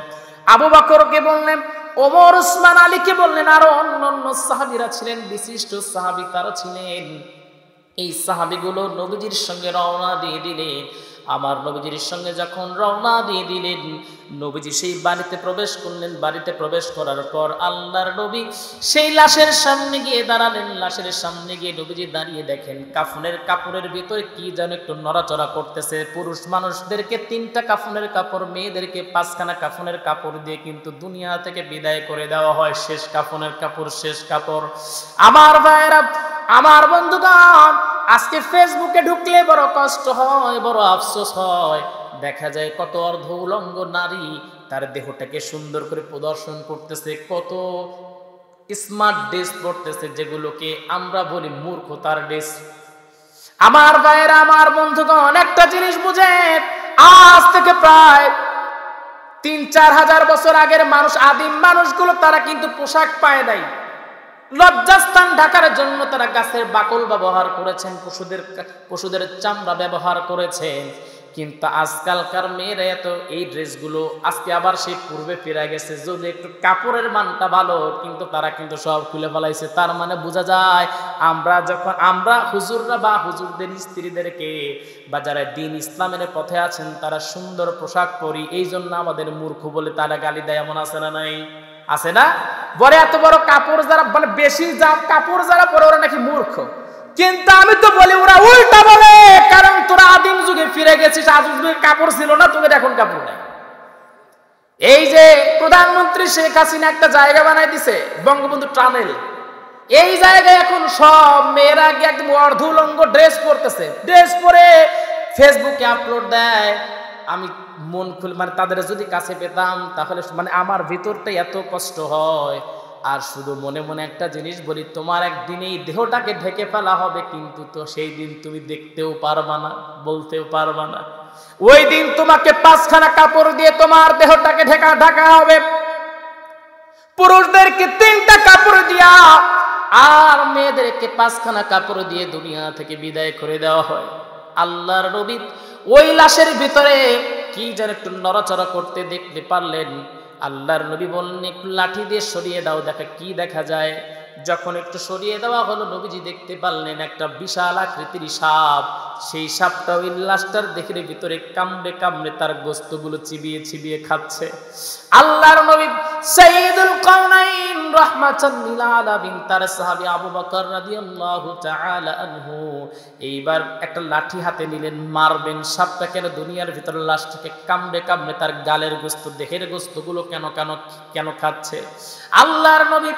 আবু বকরকে বললেন, ওমর, উসমান, আলীকে বললেন, আরো অন্যান্য সাহাবীরা ছিলেন, বিশিষ্ট সাহাবী তারা ছিলেন। এই সাহাবীগুলো নবীজির সঙ্গে রওনা দিয়ে দিলেন। আমার নবীজির সঙ্গে যখন রওনা দিয়ে দিলেন, নবীজি সেই বাড়িতে প্রবেশ করলেন। বাড়িতে প্রবেশ করার পর আল্লাহর নবী সেই লাশের সামনে গিয়ে দাঁড়ালেন। লাশের সামনে গিয়ে নবীজি দাঁড়িয়ে দেখেন কাফনের কাপড়ের ভিতরে কি যেন একটু নড়াচড়া করতেছে। পুরুষ মানুষদেরকে 3টা কাফনের কাপড়, মেয়েদেরকে 5খানা কাফনের কাপড় দিয়ে কিন্তু দুনিয়া থেকে বিদায় করে দেওয়া হয়। শেষ কাফনের কাপড়, শেষ কাপড়। আমার ভাইয়েরা, আমার বন্ধুগণ, আজকে ফেসবুকে ঢুকলে বড় কষ্ট হয়, বড় আফসোস হয়। দেখা যায় কত অর্ধ উলঙ্গ নারী তার দেহটাকে সুন্দর করে প্রদর্শন করতেছে, কত স্মার্ট ড্রেস পরতেছে, যেগুলোকে আমরা বলি মূর্খতার ড্রেস। আমার ভাইয়েরা, আমার বন্ধুগণ, একটা জিনিস বুঝেন, আজ থেকে প্রায় 3-4 হাজার বছর আগের মানুষ, আদিম মানুষগুলো, তারা কিন্তু পোশাক পায় নাই। লজ্জাস্থান ঢাকার জন্য তারা গাছের বাকল ব্যবহার করেছেন, পশুদের চামড়া ব্যবহার করেছেন। কিন্তু আজকালকার মেয়েরা এত এই ড্রেসগুলো আজকে আবার সেই পূর্বে ফিরে গেছে। যদি একটু কাপড়ের মানটা ভালো, কিন্তু তারা কিন্তু সব খুলে ফেলাইছে। তার মানে বোঝা যায়, আমরা হুজুররা বা হুজুরদের স্ত্রীদেরকে বা যারা দ্বীন ইসলামের পথে আছেন, তারা সুন্দর পোশাক পরি, এই জন্য আমাদের মূর্খ বলে তারা গালি দেয়। এমন আছে না নাই? আছে না? বলে এত বড় কাপড় যারা, মানে বেশি কাপড় যারা পরে, ওরা নাকি মূর্খ। কিন্তু আমি তো বলি ওরা উল্টা বলে, কারণ তোরা আদিম যুগে ফিরে গেছিস। আদিম যুগে কাপড় ছিল না, তোদের এখন কাপড় নাই। এই যে প্রধানমন্ত্রী শেখ হাসিনা একটা জায়গা বানাই দিছে, বঙ্গবন্ধু টানেল, এই জায়গায় এখন সব মেয়েরা একদম অর্ধ উলঙ্গ ড্রেস পরতেছে। ড্রেস পরে ফেসবুকে আপলোড দেয়। আমি মন খুলে, মানে তাদের যদি কাছে পেতাম, তাহলে মানে আমার ভিতরটা এত কষ্ট হয়। আর শুধু মনে মনে একটা জিনিস বলি, তোমার একদিন এই দেহটাকে ঢেকে ফেলা হবে, কিন্তু তো সেই দিন তুমি দেখতেও পারবা না, বলতেও পারবা না। ওই দিন তোমাকে 5খানা কাপড় দিয়ে তোমার দেহটাকে ঢাকা হবে, পুরুষদেরকে 3টা কাপড় দিয়া আর মেয়েদেরকে 5খানা কাপড় দিয়ে দুনিয়া থেকে বিদায় করে দেওয়া হয়। আল্লাহর নবী ওই লাশের ভিতরে কি যেন একটু নড়াচড়া করতে দেখতে পারলেন। আল্লাহর নবী বললেন, একটু লাঠি দিয়ে সরিয়ে দাও, কি দেখা যায়। যখন একটু সরিয়ে দেওয়া হলো, নবীজি দেখতে পারলেন একটা বিশাল আকৃতির সাপ। সেই সাপটা ওই লাশটার দেহের ভিতরে কামড়ে কামড়ে তার গোস্তগুলো চিবিয়ে চিবিয়ে খাচ্ছে। আল্লাহর নবী সাইয়্যিদুল কাওনাইন রাহমাতাল লিল আলামিন, তার সাহাবী আবু বকর রাদিয়াল্লাহু তাআলা আনহু এইবার একটা লাঠি হাতে নিলেন, মারবেন সাপটাকে। দুনিয়ার ভিতরে লাশটাকে কামড়ে কামড়ে তার গালের গোস্ত, দেহের গোস্তগুলো কেন খাচ্ছে। আল্লাহর নবী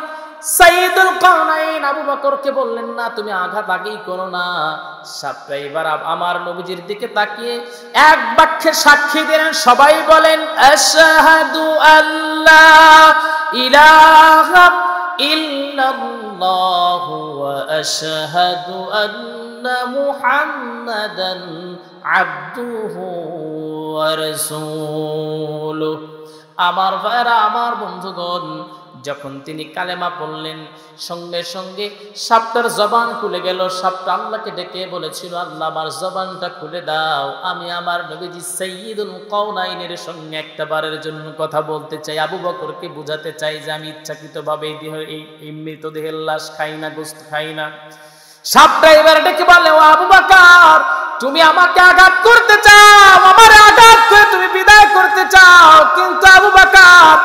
সাইয়্যিদুল কাওনাইন আবু বকরকে বললেন, না, তুমি আঘাত আগেই করো না। সাপটা এবার আমার নবীজির দিকে তাকিয়ে এক বাক্যে সাক্ষী দিলেন। সবাই বলেন, আশহাদু আল্লা ইলাহা ইল্লাল্লাহ ইল্লাল্লাহু ওয়া আশহাদু আন্না মুহাম্মাদান আবদুহু ওয়া রাসূলুহু। আমার ভাইরা, আমার বন্ধুগণ, যখন তিনি কালেমা পড়লেন সঙ্গে সঙ্গে সাপটার জবান খুলে গেল। সাপটা আল্লাহকে ডেকে বলেছিল, আল্লাহ আমার জবানটা খুলে দাও, আমি আমার নবীজি সাইয়্যিদুল কাওনাইনের সঙ্গে একটা বারের জন্য কথা বলতে চাই। আবু বকরকে বুঝাতে চাই যে আমি ইচ্ছাকৃতভাবে এই মৃতদেহের লাশ খাই না, গোশত খাই না। সাপটা এবার ডেকে বলে, ও আবু বকর, তুমি আমাকে আঘাত করতে চাও, আমার আঘাত করে তুমি বিদায় করতে চাও, কিন্তু আবু বকর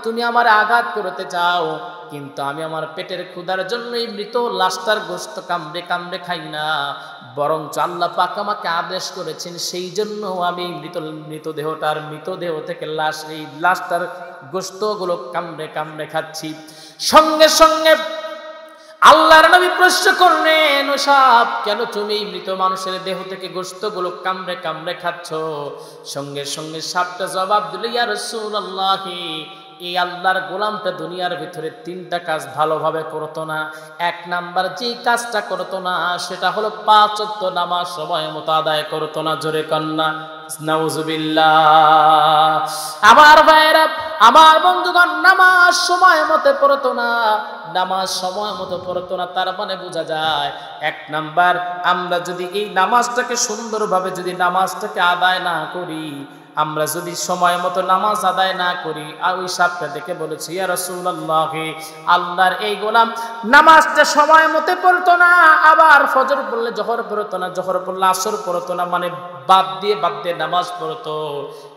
তুমি আমার আঘাত করতে চাও, কিন্তু আমি আমার পেটের ক্ষুধার জন্য এই মৃত লাশটার গোশত কামড়ে কামড়ে খাই না, বরঞ্চ আল্লাহ পাক আমাকে আদেশ করেছেন, সেই জন্য আমি মৃতদেহ থেকে এই লাশটার গোশতগুলো কামড়ে কামড়ে খাচ্ছি। সঙ্গে সঙ্গে আল্লাহর নবী প্রশ্ন করলেন, ও সাপ, কেন তুমি মৃত মানুষের দেহ থেকে গোশতগুলো কামড়ে কামড়ে খাচ্ছ? সঙ্গে সঙ্গে সাপটা জবাব দিল, ইয়া রাসূলুল্লাহ, এই আল্লাহর গোলামটা দুনিয়ার ভিতরে 3টা কাজ ভালোভাবে করতো না। 1 নাম্বার যে কাজটা করতো না সেটা হলো 5 ওয়াক্ত নামাজ সময় মতো আদায় করতো না। জোরে কন্যা নাউজুবিল্লাহ। আমার ভাইরা, আমার বন্ধুগণ, নামাজ সময় মতো পড়তো না, নামাজ সময় মতো পড়তো না। তার মানে বোঝা যায় 1 নাম্বার, আমরা যদি এই নামাজটাকে সুন্দরভাবে নামাজটাকে আদায় না করি, আমরা যদি সময় মতো নামাজ আদায় না করি, আর ওই সাপটা দেখে বলেছি, ইয়া রাসূলুল্লাহ, আল্লাহর এই গোলাম নামাজটা সময় মতো পড়তো না, আবার ফজর পড়লে জোহর পড়তো না, জোহর পড়লে আসর পড়তো না, মানে বাদ দিয়ে নামাজ পড়তো।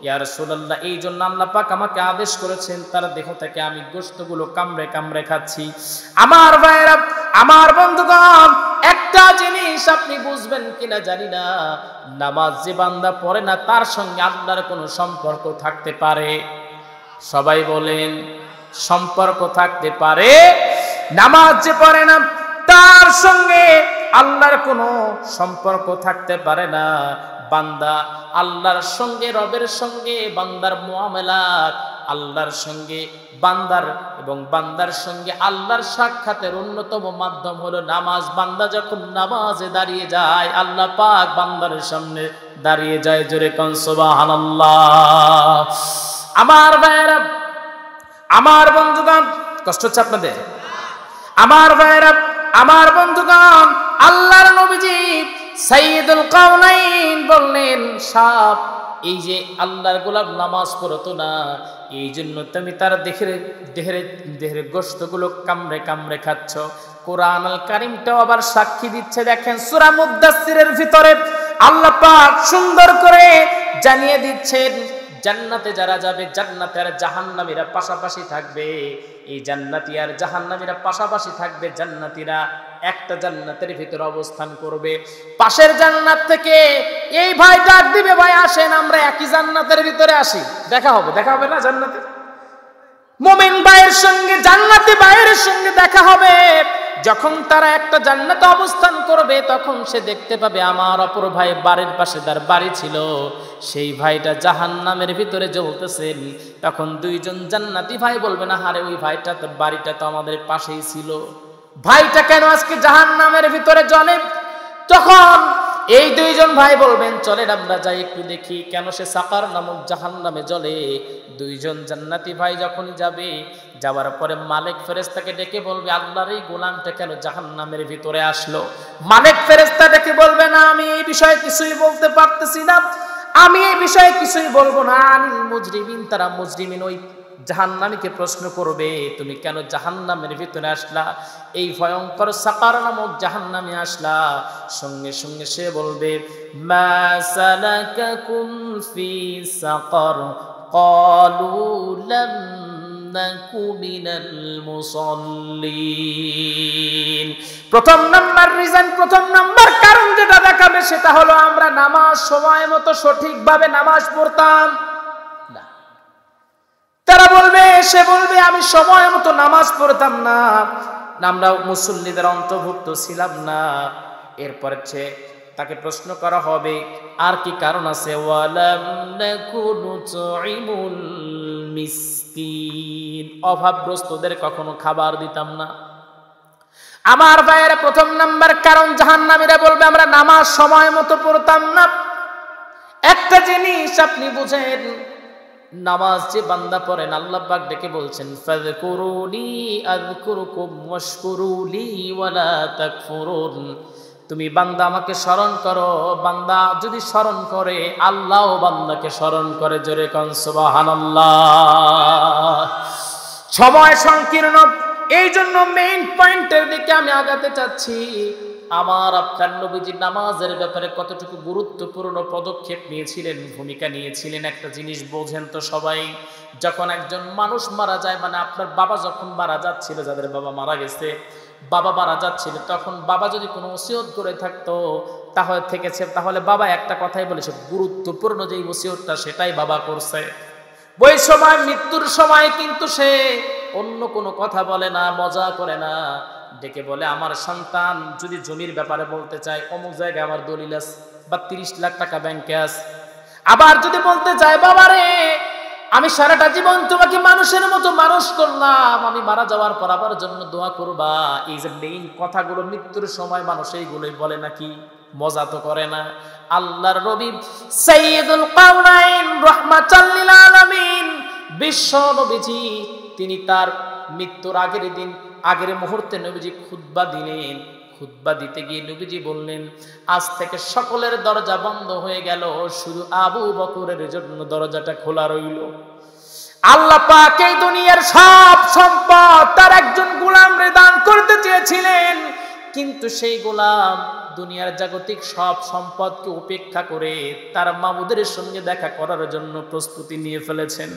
ইয়া রাসূলুল্লাহ, এই জন্য আল্লাহ পাক আমাকে আদেশ করেছেন তার দেহ থেকে আমি গোশতগুলো কামড়ে কামড়ে খাচ্ছি। আমার ভাইরা, আমার বন্ধুগণ, একটা জিনিস আপনি বুঝবেন কিনা জানি না, নামাজ যে বান্দা পড়ে না তার সঙ্গে আল্লাহর কোনো সম্পর্ক থাকতে পারে? সবাই বলেন, সম্পর্ক থাকতে পারে? নামাজ যে পড়ে না তার সঙ্গে আল্লাহর কোনো সম্পর্ক থাকতে পারে না। বান্দা আল্লাহর সঙ্গে, রবের সঙ্গে বান্দার মুআমালাত, আল্লাহর সঙ্গে বান্দার এবং বান্দার সঙ্গে আল্লাহর সাক্ষাতের অন্যতম মাধ্যম হলো নামাজ। বান্দা যখন নামাজে দাঁড়িয়ে যায়, আল্লাহ পাক বান্দার সামনে দাঁড়িয়ে যায়। জোরে কোন সুবহানাল্লাহ। আমার ভাইরা, আমার বন্ধুগণ, কষ্ট হচ্ছে আপনাদের? আমার ভাইরা, আমার বন্ধুগণ, আল্লাহর নবীজি সাইয়্যিদুল কাওনাইন বললেন, সাপ এই যে আল্লাহর গোলাম নামাজ পড়তো না, এই জন্য তুমি তার দেহের গোশতগুলো কামড়ে কামড়ে খাচ্ছ। কোরআন আল কারীমটাও আবার সাক্ষী দিচ্ছে। দেখেন সূরা মুদ্দাসসিরের ভিতরে আল্লাহ পাক সুন্দর করে জানিয়ে দিচ্ছেন, জান্নাতে যারা যাবে, জান্নাতে আর জাহান্নামীরা পাশাপাশি থাকবে। এই জান্নাতি আর জাহান্নামীরা পাশাপাশি থাকবে। জান্নাতীরা একটা জান্নাতের ভিতরে অবস্থান করবে। পাশের জান্নাত থেকে এই ভাই ডাক দিবে, ভাই আসেন আমরা একই জান্নাতের ভিতরে আসি, দেখা হবে না জান্নাতে? মুমিন ভাইয়ের সঙ্গে জান্নাতি ভাইয়ের সঙ্গে দেখা হবে। যখন তারা একটা জান্নাতে অবস্থান করবে, তখন সে দেখতে পাবে আমার অপর ভাই বাড়ির পাশে তার বাড়ি ছিল, সেই ভাইটা জাহান্নামের ভিতরে জ্বলতেছেন। তখন 2 জন জান্নাতি ভাই বলবে না, আরে ওই ভাইটা তো বাড়িটা তো আমাদের পাশেই ছিল, ভাইটা কেন আজকে জাহান্নামের ভিতরে জ্বলে? তখন এই 2 জন ভাই বলবেন, চলেন আমরা যাই একটু দেখি কেন সে সাকার নামক জাহান্নামে জ্বলে। 2 জন জান্নাতি ভাই যখনই যাবে, যাওয়ার পরে মালিক ফেরেশতাকে ডেকে বলবে, আল্লাহর এই গোলামটা কেন জাহান্নামের ভিতরে আসলো? মালিক ফেরেশতা ডেকে বলবে, না আমি এই বিষয়ে কিছুই বলতে পারতেছি না, আমি এই বিষয়ে কিছুই বলবো না। আনিল মুজরিমিন, তারা মুজরিমিন ওই জাহান্নামীকে প্রশ্ন করবে, তুমি কেন জাহান্নামের ভিতরে আসলা, এই ভয়ঙ্কর সাকার নামক জাহান্নামে আসলা? সঙ্গে সঙ্গে সে বলবে, মা সালাকাকুম ফি সাকার, ক্বালু লাম নাকু মিনাল মুসাল্লিন। প্রথম নাম্বার কারণ যেটা দেখাবে সেটা হলো আমরা নামাজ সময় মতো সঠিকভাবে নামাজ পড়তাম না। তারা বলবে, সে বলবে আমি সময় মতো নামাজ পড়তাম না, আমরা মুসল্লিদের অন্তর্ভুক্ত ছিলাম না। এরপর তাকে প্রশ্ন করা হবে, আর কি কারণ আছে? ওয়ালাম নাকু নুতঈমুল মিসকিন, অভাবগ্রস্তদের কখনো খাবার দিতাম না। আমার ভাইয়েরা, প্রথম নাম্বার কারণ জাহান্নামীরা বলবে আমরা নামাজ সময় মতো পড়তাম না। একটা জিনিস আপনি বুঝেন, নামাজ যে বান্দা পড়েন, আল্লাহ পাক ডেকে বলছেন ফাযকুরুনি আযকুরুকুম ওয়াশকুরুলি ওয়ালা তাকফুরুন। তুমি বান্দা আমাকে স্মরণ করো, বান্দা যদি স্মরণ করে আল্লাহও বান্দাকে স্মরণ করে। জোরে কোন সুবহানাল্লাহ। সময় সংকীর্ণ, এই জন্য মেইন পয়েন্টের দিকে আমি আগাতে চাচ্ছি। আমার আপনার নবীজি নামাজের ব্যাপারে কতটুকু গুরুত্বপূর্ণ পদক্ষেপ নিয়েছিলেন, ভূমিকা নিয়েছিলেন। একটা জিনিস বোঝেন তো সবাই, যখন একজন মানুষ মারা যায়, মানে আপনার বাবা যখন মারা যাচ্ছিল, যাদের বাবা মারা গেছে, বাবা মারা যাচ্ছিল, তখন বাবা যদি কোনো ওসিয়ত করে থাকতো তাহলে বাবা একটা কথাই বলেছে, গুরুত্বপূর্ণ যেই ওসিয়তটা সেটাই বাবা করছে। ওই সময় মৃত্যুর সময় কিন্তু সে অন্য কোনো কথা বলে না, মজা করে না, ডেকে বলে আমার সন্তান যদি জমির ব্যাপারে বলতে চায় অমুক জায়গায় আমার দলিল আছে বা 30 লাখ টাকা ব্যাংকে আছে। আবার যদি বলতে চায় বাবারে আমি সারাটা জীবন তোমাকে মানুষের মতো মানুষ করলাম, আমি মারা যাওয়ার পর আবার জন্য দোয়া করবা, এই যে মেইন কথাগুলো মৃত্যুর সময় মানুষ এইগুলোই বলে নাকি, মজা তো করে না। আল্লাহর নবী সাইয়্যিদুল কাওনাইন রাহমাতাল লিল আলামিন বিশ্ব নবীজি, তিনি তার মৃত্যুর আগের মুহূর্তে নবীজি খুতবা দিলেন। খুতবা দিতে গিয়ে নবীজি বললেন আজ থেকে সকলের দরজা বন্ধ হয়ে গেল, শুধু আবু বকরের জন্য দরজাটা খোলা রইল। আল্লাহ পাক এই দুনিয়ার সব সম্পদ তার একজন গোলামরে দান করতে চেয়েছিলেন, কিন্তু সেই গোলাম দুনিয়ার জাগতিক সব সম্পদকে উপেক্ষা করে তার মাবুদের সঙ্গে দেখা করার জন্য প্রস্তুতি নিয়ে ফেলেছেন।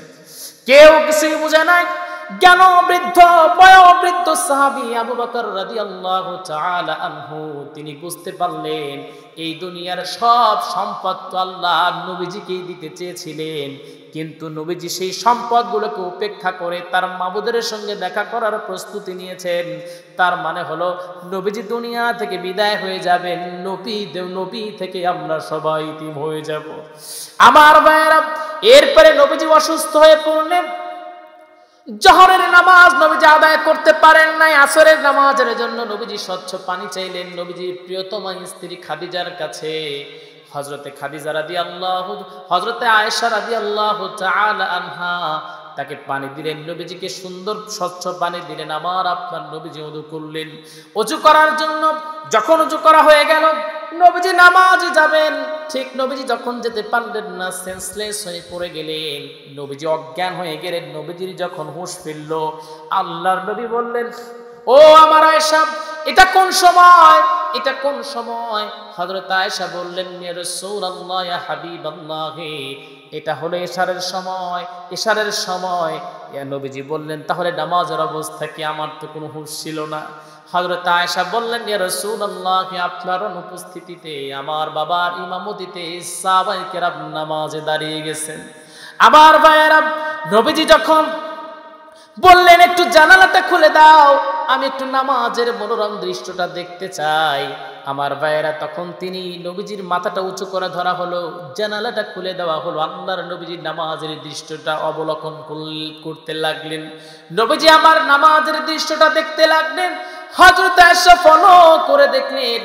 কেউ কিছুই বুঝে নাই। বয়োবৃদ্ধ সাহাবী আবু বকর রাদিয়াল্লাহু তাআলা আনহু, তিনি বুঝতে পারলেন এই দুনিয়ার সব সম্পদ তো আল্লাহ নবীজিকেই দিতে চেয়েছিলেন, কিন্তু নবীজি সেই সম্পদগুলোকে উপেক্ষা করে তার মাবুদের সঙ্গে দেখা করার প্রস্তুতি নিয়েছেন। তার মানে হলো নবীজি দুনিয়া থেকে বিদায় হয়ে যাবেন, নবী থেকে আমরা সবাই ইতিম হয়ে যাব। আমার ভাইয়েরা, এরপরে নবীজি অসুস্থ হয়ে পড়লেন। জোহরের নামাজ নবীজি আদায় করতে পারেন নাই। আসরের নামাজের জন্য নবীজি স্বচ্ছ পানি চাইলেন নবীজির প্রিয়তমা স্ত্রী খাদিজার কাছে। হযরতে আয়েশা রাদিয়াল্লাহু তাআলা আনহা তাকে পানি দিলেন, নবীজিকে সুন্দর স্বচ্ছ পানি দিলেন। আমার আপনার নবীজি ওযু করলেন। ওযু করার জন্য যখন ওযু করা হয়ে গেল, নবীজি নামাজে যাবেন, ঠিক নবীজি যখন যেতে পারলেন না, সেন্সলেস হয়ে পড়ে গেলেন, নবীজি অজ্ঞান হয়ে গেলেন। নবীজির যখন হুঁশ ফিরল, আল্লাহর নবী বললেন ও আমার আয়েশা, এটা কোন সময়, এটা কোন সময়? হযরত আয়েশা বললেন ইয়া রাসূলুল্লাহ, ইয়া হাবিবাল্লাহ, এটা হলো এশারের সময়, এশারের সময়। ইয়া নবীজি বললেন তাহলে নামাজের অবস্থা কি? আমার তো কোনো হুঁশ ছিল না। হযরত আয়েশা বললেন ইয়া রাসূলুল্লাহ, আপনার অনুপস্থিতিতে আমার বাবার ইমামতিতে সাহাবায়ে কেরাম নামাজে দাঁড়িয়ে গেছেন। আমার ভাইয়েরা, নবীজি যখন বললেন একটু জানালাটা খুলে দাও, আমি একটু নামাজের মনোরম দৃশ্যটা দেখতে চাই। আমার ভাইয়েরা, তখন তিনি নবীজির মাথাটা উঁচু করে ধরা হলো, জানালাটা খুলে দেওয়া হলো, আল্লাহর নবীজির নামাজের দৃশ্যটা অবলোকন করতে লাগলেন। নবীজি আমার নামাজের দৃশ্যটা দেখতে লাগলেন। হযরত আয়েশা ফলো করে দেখলেন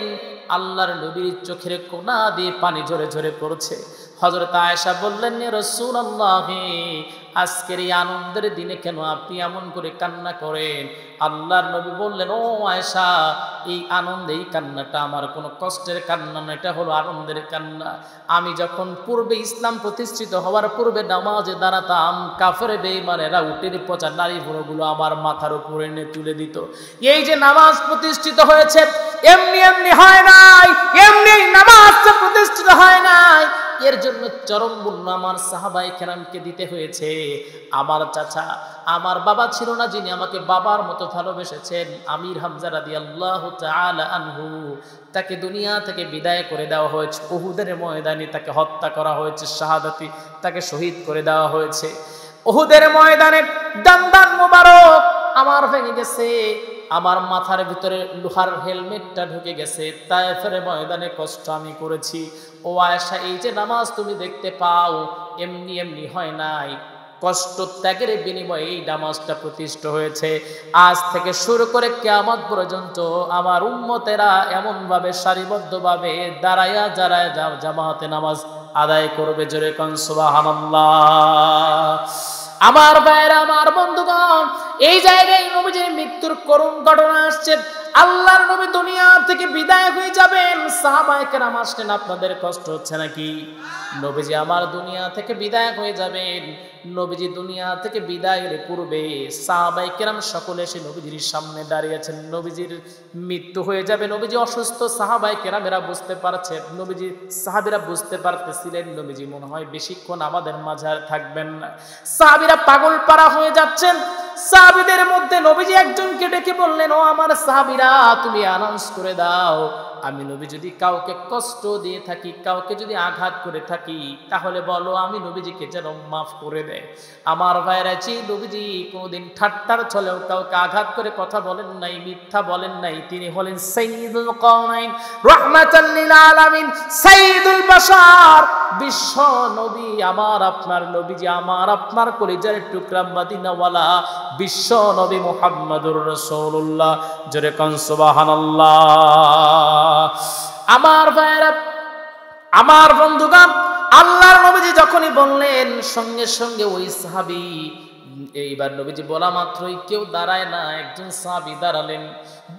আল্লাহর নবীর চোখের কোনা দিয়ে পানি ঝরে ঝরে পড়ছে। হযরত আয়েশা বললেন ইয়া রাসূলুল্লাহ, আজকের এই আনন্দের দিনে কেন আপনি এমন করে কান্না করেন? আল্লাহর নবী বললেন ও আয়েশা, এই আনন্দ, এই কান্নাটা আমার কোনো কষ্টের কান্না না, এটা হলো আনন্দের কান্না। আমি যখন পূর্বে ইসলাম প্রতিষ্ঠিত হওয়ার পূর্বে নামাজে দাঁড়াতাম, কাফের বেঈমানেরা উটের পচা নারী ভুঁড়োগুলো আমার মাথার উপরে এনে তুলে দিত। এই যে নামাজ প্রতিষ্ঠিত হয়েছে, এমনি এমনি হয় নাই, এমনি নামাজটা প্রতিষ্ঠিত হয় নাই, এর জন্য চরম মূল্য আমার সাহাবায়ে কেরামকে দিতে হয়েছে। আমার চাচা, আমার বাবা ছিল না, যিনি আমাকে বাবার মতো ভালোবেসেছেন, আমির হামজা রাদিয়াল্লাহু তাআলা আনহু, তাকে দুনিয়া থেকে বিদায় করে দেওয়া হয়েছে। উহুদের ময়দানে তাকে হত্যা করা হয়েছে, শাহাদাতি, তাকে শহীদ করে দেওয়া হয়েছে। উহুদের ময়দানে দান্দান মোবারক আমার ভেঙে গেছে, আমার মাথার ভিতরে লোহার হেলমেটটা ঢুকে গেছে। তায়েফের ময়দানে কষ্ট আমি করেছি। ও আয়েশা, এই যে নামাজ তুমি দেখতে পাও, এমনি এমনি হয় নাই, কষ্ট ত্যাগের বিনিময়ে এই নামাজটা প্রতিষ্ঠা হয়েছে। আজ থেকে শুরু করে কিয়ামত পর্যন্ত আমার উম্মতেরা এমনভাবে সারিবদ্ধভাবে দাঁড়ায়া দাঁড়ায় জামাতে নামাজ আদায় করবে। জোরে কোন সুবহানাল্লাহ। আমার ভাইরা, আমার বন্ধুগণ, এই জায়গায় নবীজির মৃত্যুর করুণ ঘটনা আসছে। আল্লাহর নবী দুনিয়া থেকে বিদায় হয়ে যাবেন। সাহাবায়ে কেরাম আসলেন, আপনাদের কষ্ট হচ্ছে নাকি? নবীজি আমার দুনিয়া থেকে বিদায় হয়ে যাবেন। নবীজি দুনিয়া থেকে বিদায়ের পূর্বে সাহাবায়ে কেরাম সকলে এসে নবীজির সামনে দাঁড়িয়েছেন। নবীজির মৃত্যু হয়ে যাবে, নবীজি অসুস্থ। সাহাবায়ে কেরামেরা বুঝতে পারছে, নবীজি সাহাবীরা বুঝতে পারতেছিলেন নবীজি মনে হয় বেশিক্ষণ আমাদের মাঝে আর থাকবেন না। সাহাবীরা পাগল পারা হয়ে যাচ্ছেন। সাহাবীদের মধ্যে নবীজি একজনকে ডেকে বললেন, ও আমার সাহাবীরা, তুমি অ্যানাউন্স করে দাও, আমি নবী যদি কাউকে কষ্ট দিয়ে থাকি, কাউকে যদি আঘাত করে থাকি, তাহলে বলো, আমি নবীজিকে যেন মাফ করে দেয়। আমার ভাইরা, যে নবীজি কোনোদিন ঠাট্টার ছলেও কাউকে আঘাত করে কথা বলেন নাই, মিথ্যা বলেন নাই, তিনি হলেন সাইয়্যিদুল কাওনাইন, রাহমাতাল লিল আলামিন, সাইয়্যিদুল বাশার, বিশ্ব নবী, আমার আপনার নবীজি, আমার আপনার কলিজার টুকরা মদিনাওয়ালা বিশ্ব নবী মুহাম্মদুর রাসূলুল্লাহ। জোরে কোন সুবহানাল্লাহ। আমার ভাইরা, আমার বন্ধুগণ, আল্লাহর নবীজি যখনই বললেন, সঙ্গে সঙ্গে ওই সাহাবী, এইবার নবীজি বলা মাত্রই কেউ দাঁড়ায় না, একজন সাহাবী দাঁড়ালেন,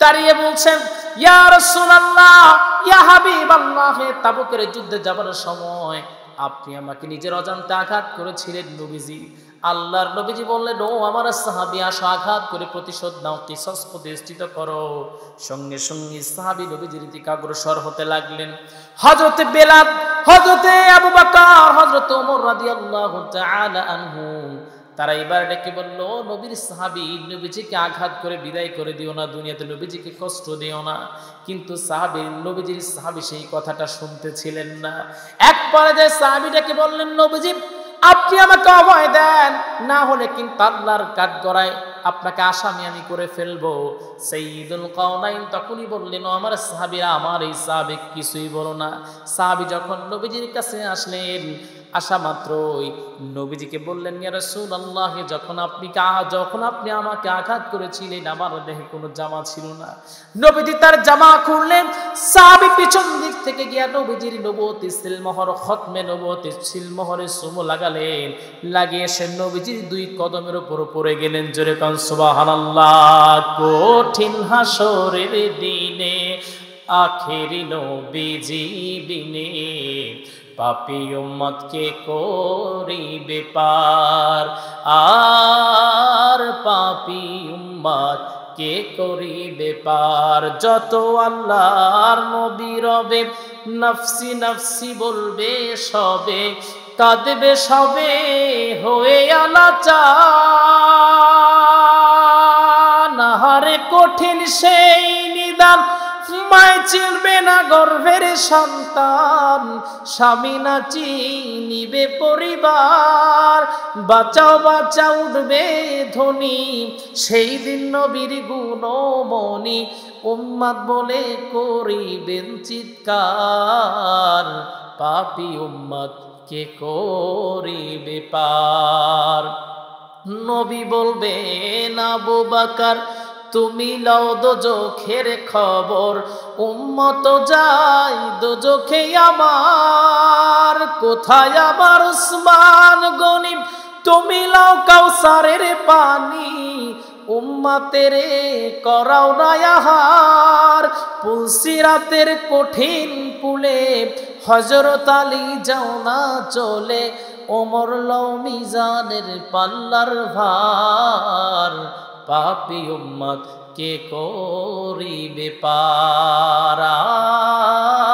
দাঁড়িয়ে বলছেন, ইয়া রাসূলুল্লাহ, ইয়া হাবিবাল্লাহ, তাবুকের যুদ্ধে যাবার সময় আপনি আমাকে নিজের অজান্তে আঘাত করেছিলেন নবীজি। আল্লাহর নবীজি বললেন, ও আমার সাহাবী, আসো, আঘাত করে প্রতিশোধ নাও, কিসাস প্রতিষ্ঠিত করো। সঙ্গে সঙ্গে সাহাবী নবীজির দিকে অগ্রসর হতে লাগলেন। হযরতে বেলাল, হযরতে আবু বকর, হযরতে ওমর রাদিয়াল্লাহু তাআলা আনহু, তারা এবার ডেকে বলল, নবীর সাহাবী, নবীজিকে আঘাত করে বিদায় করে দিও না, দুনিয়াতে নবীজিকে কষ্ট দিও না। কিন্তু নবীজির সাহাবী সেই কথাটা শুনতেছিলেন না। এক পর্যায়ে সাহাবী ডেকে বললেন, নবীজি, আপনি আমাকে অভয় দেন, না হলে কিন্তু আল্লাহর কাঠগড়ায় আপনাকে আসামি আমি করে ফেলবো। সাইয়্যিদুল কাওনাইন তখনই বললেন, ও আমার সাহাবীরা, আমার এই সাহাবী কিছুই বলো না। সাহাবী যখন নবীজির কাছে আসলেন, আসা মাত্রই নবীজিকে বললেন, ইয়া রাসূলুল্লাহ, যখন আপনি আমাকে আঘাত করেছিলেন, আমার দেহে কোনো জামা ছিল না। নবীজি তার জামা খুললেন। সাহাবী পিছন দিক থেকে গিয়া নবীজির নবুয়তের সিলমোহর, খতমে নবুয়তের সিলমোহরে চুমু লাগালেন। লাগিয়ে সে নবীজির দুই কদমের উপর পড়ে গেলেন। জোরে কান সুবহানাল্লাহ। কঠিন হাসরের দিনে আখেরি নবীজি বিনে পাপী উম্মতকে করিবে পার, আর পাপী উম্মত কে করিবে পার। যত আল্লাহর নবী রবে, নফসি নফসি বলবে সবে, কাঁদবে সবে হয়ে আলাচার। নাহারে কঠিন সেই নিদান, মায় চিনবে না গর্ভের সন্তান, স্বামী না চিনিবে পরিবার। বাঁচাও বাঁচাও উঠবে ধ্বনি, সেই দিন নবীর গুণমণি উম্মত বলে করিবেন চিৎকার। পাপী উম্মত কে করিবে পার। নবী বলবেন, আবু বকর, তুমি লও দোজখের খবর, উম্মত যায় দোজখে আমার। কোথায় আমার উসমান গনি, তুমি লও কাউসারের পানি, উম্মতের করাও না আহার। পুলসিরাতের কঠিন পুলে হযরত আলী যাও না চলে, ওমর লও মিজানের পাল্লার ভার। পাপী উম্মত কে করিবে পার,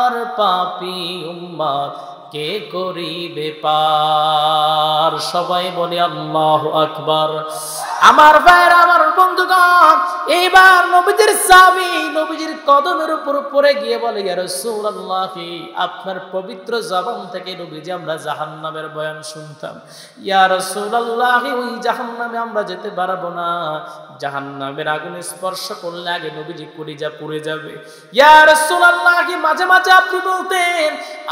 আর পাপী উম্মত কে করিবে পার। সবাই বলে আল্লাহু আকবার, আমার ভাইরা, আমার বন্ধুগণ, এইবার নবীজির সাহাবী নবীজির কদমের উপর পড়ে গিয়ে বলে, ইয়া রাসূলুল্লাহ, আপনার পবিত্র জবান থেকে নবীজি আমরা জাহান্নামের বয়ান শুনতাম। ইয়া রাসূলুল্লাহ, ওই জাহান্নামে আমরা যেতে পারবো না, জাহান্নামের আগুন স্পর্শ করলে আগে নবীজি কলিজা পুড়ে যাবে। ইয়া রাসূলুল্লাহ, মাঝে মাঝে আপনি বলতেন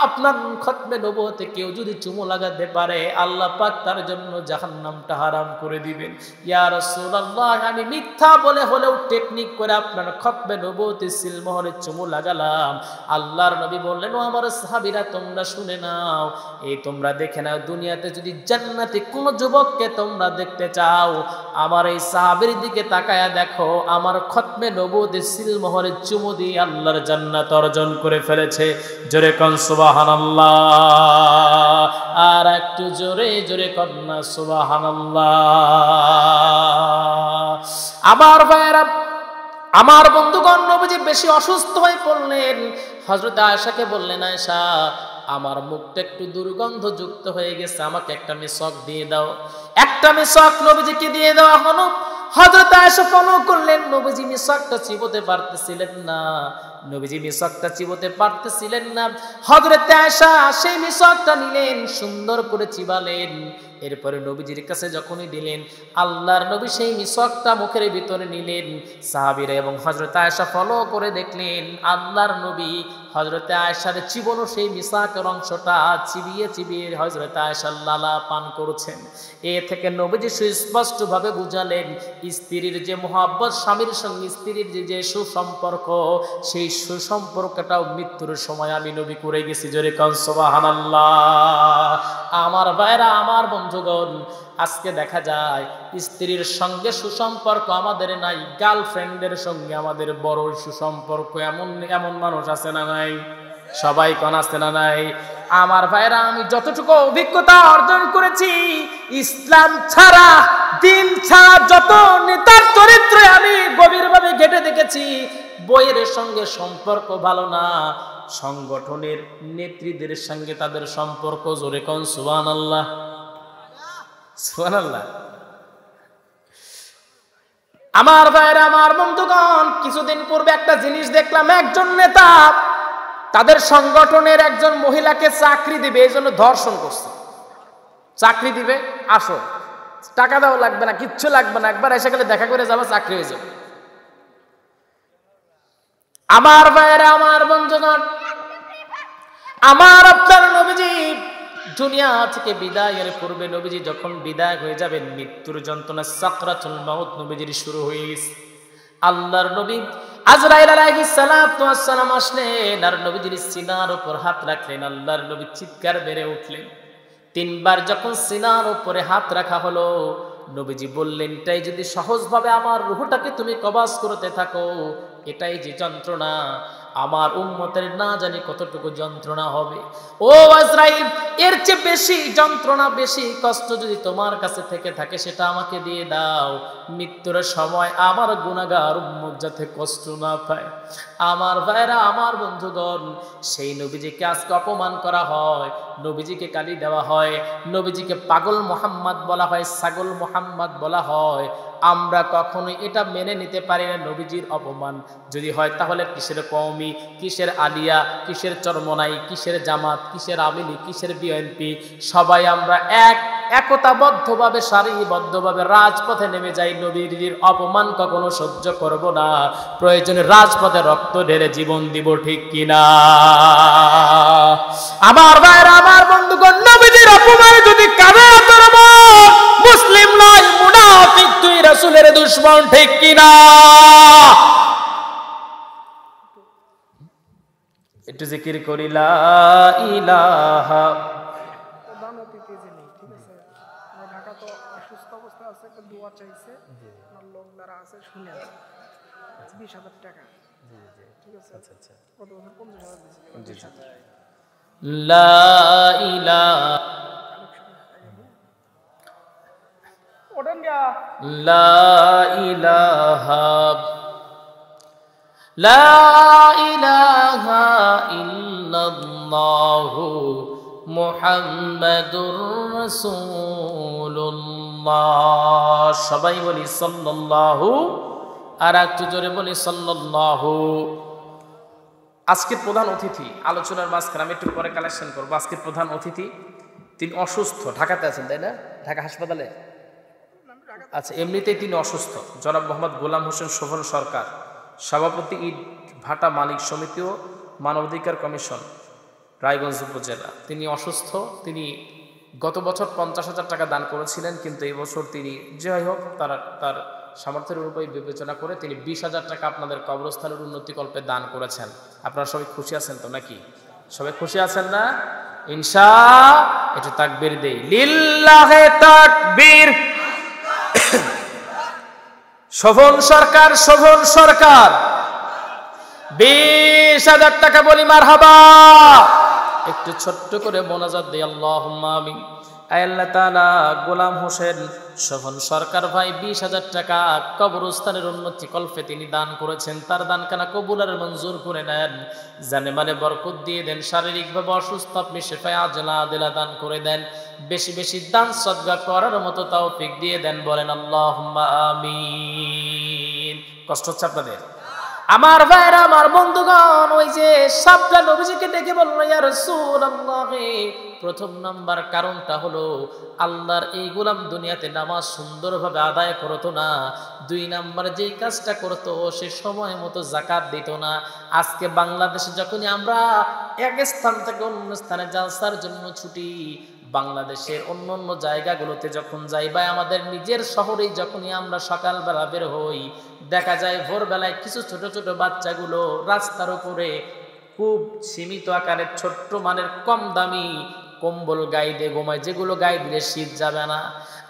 আপনার খতমে নবুয়তে কেউ যদি চুমু লাগাতে পারে আল্লাহ পাক তার জন্য জাহান্নামটা হারাম করে দিবেন। ইয়া রাসূলুল্লাহ, আমি মিথ্যা বলে হলেও টেকনিক করে আপনার খতমে নবুয়তে সিলমোহরে চুমু লাগালাম। আল্লাহর নবী বললেন, ও আমার সাহাবীরা, তোমরা শুনে নাও, এই তোমরা দেখে নাও, দুনিয়াতে যদি জান্নাতে কোন যুবককে তোমরা দেখতে চাও, আমার এই সাহাবীর দিকে তাকায়া দেখো, আমার খতমে নবুয়তে সিলমোহরে চুমু দিয়ে আল্লাহর জান্নাত অর্জন করে ফেলেছে। জোরে কোন সুবহানাল্লাহ, আর একটু জোরে জোরে কন্যা সুবহানাল্লাহ। আমার ভাইরা, আমার বন্ধুগণ, নবীজি বেশি অসুস্থ হয়ে পড়লেন। হযরত আয়েশাকে বললেন, আয়েশা, আমার মুখটা একটু দুর্গন্ধযুক্ত হয়ে গেছে, আমাকে একটা মিসওয়াক দিয়ে দাও। একটা মিসওয়াক নবীজিকে দিয়ে দেওয়া হলো। হযরত আয়েশা ফলো করলেন, নবীজি মিসওয়াকটা চিবোতে পারতেছিলেন না, নবীজি মিসওয়াকটা চিবোতে পারতেছিলেন না। হযরত আয়েশা সেই মিসওয়াকটা নিলেন, সুন্দর করে চিবালেন, এরপরে নবীজির কাছে যখনই দিলেন, আল্লাহর নবী সেই মিসওয়াকটা মুখের ভিতরে নিলেন। সাহাবীরা এবং হযরত আয়েশা ফলো করে দেখলেন, আল্লাহর নবী হযরত আয়েশার চিবানো সেই মিসওয়াকের অংশটা চিবিয়ে চিবিয়ে হযরত আয়েশা লালা পান করছেন। এ থেকে নবীজি সুস্পষ্টভাবে বুঝালেন, স্ত্রীর যে মহব্বত, স্বামীর সঙ্গে স্ত্রীর যে সুসম্পর্ক, সেই সুসম্পর্কটাও মৃত্যুর সময় আমি নবী করে গেছি। জোরে কোন সুবহানাল্লাহ। আমার ভাইরা, আমার বন্ধুগণ, আজকে দেখা যায় স্ত্রীর সঙ্গে সুসম্পর্ক আমাদের নাই, গার্লফ্রেন্ডের সঙ্গে আমাদের বড় সুসম্পর্ক। এমন এমন মানুষ আছে না নাই? সবাই কোন আছে না নাই? আমার ভাইরা, আমি যতটুকু অভিজ্ঞতা অর্জন করেছি, ইসলাম ছাড়া, দিন ছাড়া যত নেতার চরিত্র আমি গভীরভাবে ঘেঁটে দেখেছি, বইয়ের সঙ্গে সম্পর্ক ভালো না, সংগঠনের নেত্রীদের সঙ্গে তাদের সম্পর্ক। জোরে কোন সুবহানাল্লাহ, সুবহানাল্লাহ। আমার ভাইরা, আমার বন্ধুগণ, কিছুদিন পূর্বে একটা জিনিস দেখলাম, একজন নেতা তাদের সংগঠনের একজন মহিলাকে চাকরি দিবে, এই জন্য ধর্ষণ করছে। চাকরি দিবে, আসো, টাকা দাও লাগবে না, কিচ্ছু লাগবে না, একবার এসে গেলে দেখা করে যাবে, চাকরি হয়ে যাবে। আমার ভাইরা, আমার বন্ধুগণ, আমার আপনার নবীজি দুনিয়া থেকে বিদায়ের পূর্বে, নবীজি যখন বিদায় হয়ে যাবেন, মৃত্যুর যন্ত্রণা সাকরাতুল মাউত নবীজির শুরু হয়ে গেছে। আল্লাহর নবী আজরাইল আলাইহিস সালাতু ওয়াস সালাম আসলেন, আর নবীজির সিনার উপর হাত রাখলেন। আল্লাহর নবী চিৎকার বেড়ে উঠলেন। তিনবার যখন সিনার উপরে হাত রাখা হলো, নবীজি বললেন, এটাই যদি সহজভাবে আমার রূহটাকে তুমি কবাজ করতে থাকো, এটাই যে যন্ত্রণা, আমার উম্মতের না জানি কতটুকু যন্ত্রণা হবে। ও আজরাইল, এর চেয়ে বেশি যন্ত্রণা, বেশি কষ্ট যদি তোমার কাছে থেকে থাকে, সেটা আমাকে দিয়ে দাও। মৃত্যুর সময় আমার গুনাহগার উম্মত যাতে কষ্ট না পায়। আমার ভাইরা, আমার বন্ধুগণ, সেই নবীজিকে আজকে অপমান করা হয়, নবীজিকে গালি দেওয়া হয়, নবীজিকে পাগল মোহাম্মদ বলা হয়, ছাগল মোহাম্মদ বলা হয়। আমরা কখনোই এটা মেনে নিতে পারি না। নবীজির অপমান যদি হয়, তাহলে কিসের কওমি, কিসের আলিয়া, কিসের চরমনাই, কিসের জামাত, কিসের আমিলি, কিসের বিএনপি, সবাই আমরা একতাবদ্ধভাবে, সারিবদ্ধভাবে রাজপথে নেমে যাই। নবীজির অপমান কখনো সহ্য করব না, প্রয়োজনে রাজপথে রক্ত ঢেলে জীবন দিব, ঠিক কিনা? আমার ভাইরা, আমার বন্ধুগণ, নবীজির অপমান যদি কানে ধরব, মুসলিম নয়, মুনাফিক, তুই রাসূলের দুশমন, ঠিক কিনা? একটু জিকির করি, লা ইলাহা। ঢাকা তো অসুস্থ অবস্থা আছে, একটা দোয়া চাইছে, আমার লোক যারা আছে শুনে 20,000 টাকা। ঠিক আছে, আচ্ছা আচ্ছা, কত বছর? 50,000 দিয়েছে। লা ইলাহা, লা ইলাহা, লা ইলাহা ইল্লাল্লাহু মুহাম্মাদুর রাসূলুল্লাহ। রাহিমাহুমুল্লাহ। সবাই বলি সাল্লাল্লাহু, আর একটু জোরে বলি সাল্লাল্লাহু। আজকের প্রধান অতিথি আলোচনার মাঝখানে আমি একটু পরে কালেকশন করবো। আজকের প্রধান অতিথি তিনি অসুস্থ, ঢাকাতে আছেন তাই না? ঢাকা হাসপাতালে। আচ্ছা, এমনিতেই তিনি অসুস্থ। জনাব মোহাম্মদ গোলাম হোসেন শোভন সরকার, সভাপতি ইট ভাটা মালিক সমিতি ও মানবাধিকার কমিশন, রায়গঞ্জ উপজেলা। তিনি অসুস্থ। তিনি গত বছর 50,000 টাকা দান করেছিলেন, কিন্তু এই বছর তিনি যাই হোক তার সামর্থ্যের উপরে বিবেচনা করে তিনি 20,000 টাকা আপনাদের কবরস্থানের উন্নতিকল্পে দান করেছেন। আপনারা সবাই খুশি আছেন তো নাকি? সবাই খুশি আছেন না? একটু তাকবীর দেই, লিল্লাহে তাকবীর। শোভন সরকার 20,000 টাকা বলি মারহাবা। একটু ছোট্ট করে মোনাজাত দেই, আল্লাহুম্মা আমিন। আল্লাহ তাআলা গোলাম হোসেন শোভন সরকার ভাই 20,000 টাকা কবরস্থানের উন্নতি কল্পে তিনি দান করেছেন। তার দানখানা কবুল আর মঞ্জুর করে নেন, জানে মানে বরকত দিয়ে দেন। শারীরিকভাবে অসুস্থ, আপনি শেফায়ে আজলা আদিলা দান করে দেন। বেশি বেশি দান সদকা করার মতো তৌফিক দিয়ে দেন, বলেন আল্লাহুম্মা আমিন। কষ্ট হচ্ছে আপনাদের? আমার ভাইরা, আমার বন্ধুগণ, ওই যে সাতটা নবীজিকে ডেকে বললো ইয়া রাসূলুল্লাহ, প্রথম নাম্বার কারণটা হলো আল্লাহর এই গোলাম দুনিয়াতে নামাজ সুন্দরভাবে আদায় করতো না। 2 নাম্বার যেই কাজটা করতো সে সময় মতো যাকাত দিত না। আজকে বাংলাদেশে যখনই আমরা এক স্থান থেকে অন্য স্থানে জালসার জন্য ছুটি, বাংলাদেশের অন্য অন্য জায়গাগুলোতে যখন যাই বা আমাদের নিজের শহরেই যখনই আমরা সকালবেলা বের হই, দেখা যায় ভোরবেলায় কিছু ছোট ছোট বাচ্চাগুলো রাস্তার উপরে খুব সীমিত আকারের ছোট্ট মানের কম দামি কম্বল গায়ে দিয়ে ঘুমায়, যেগুলো গায়ে দিলে শীত যাবে না।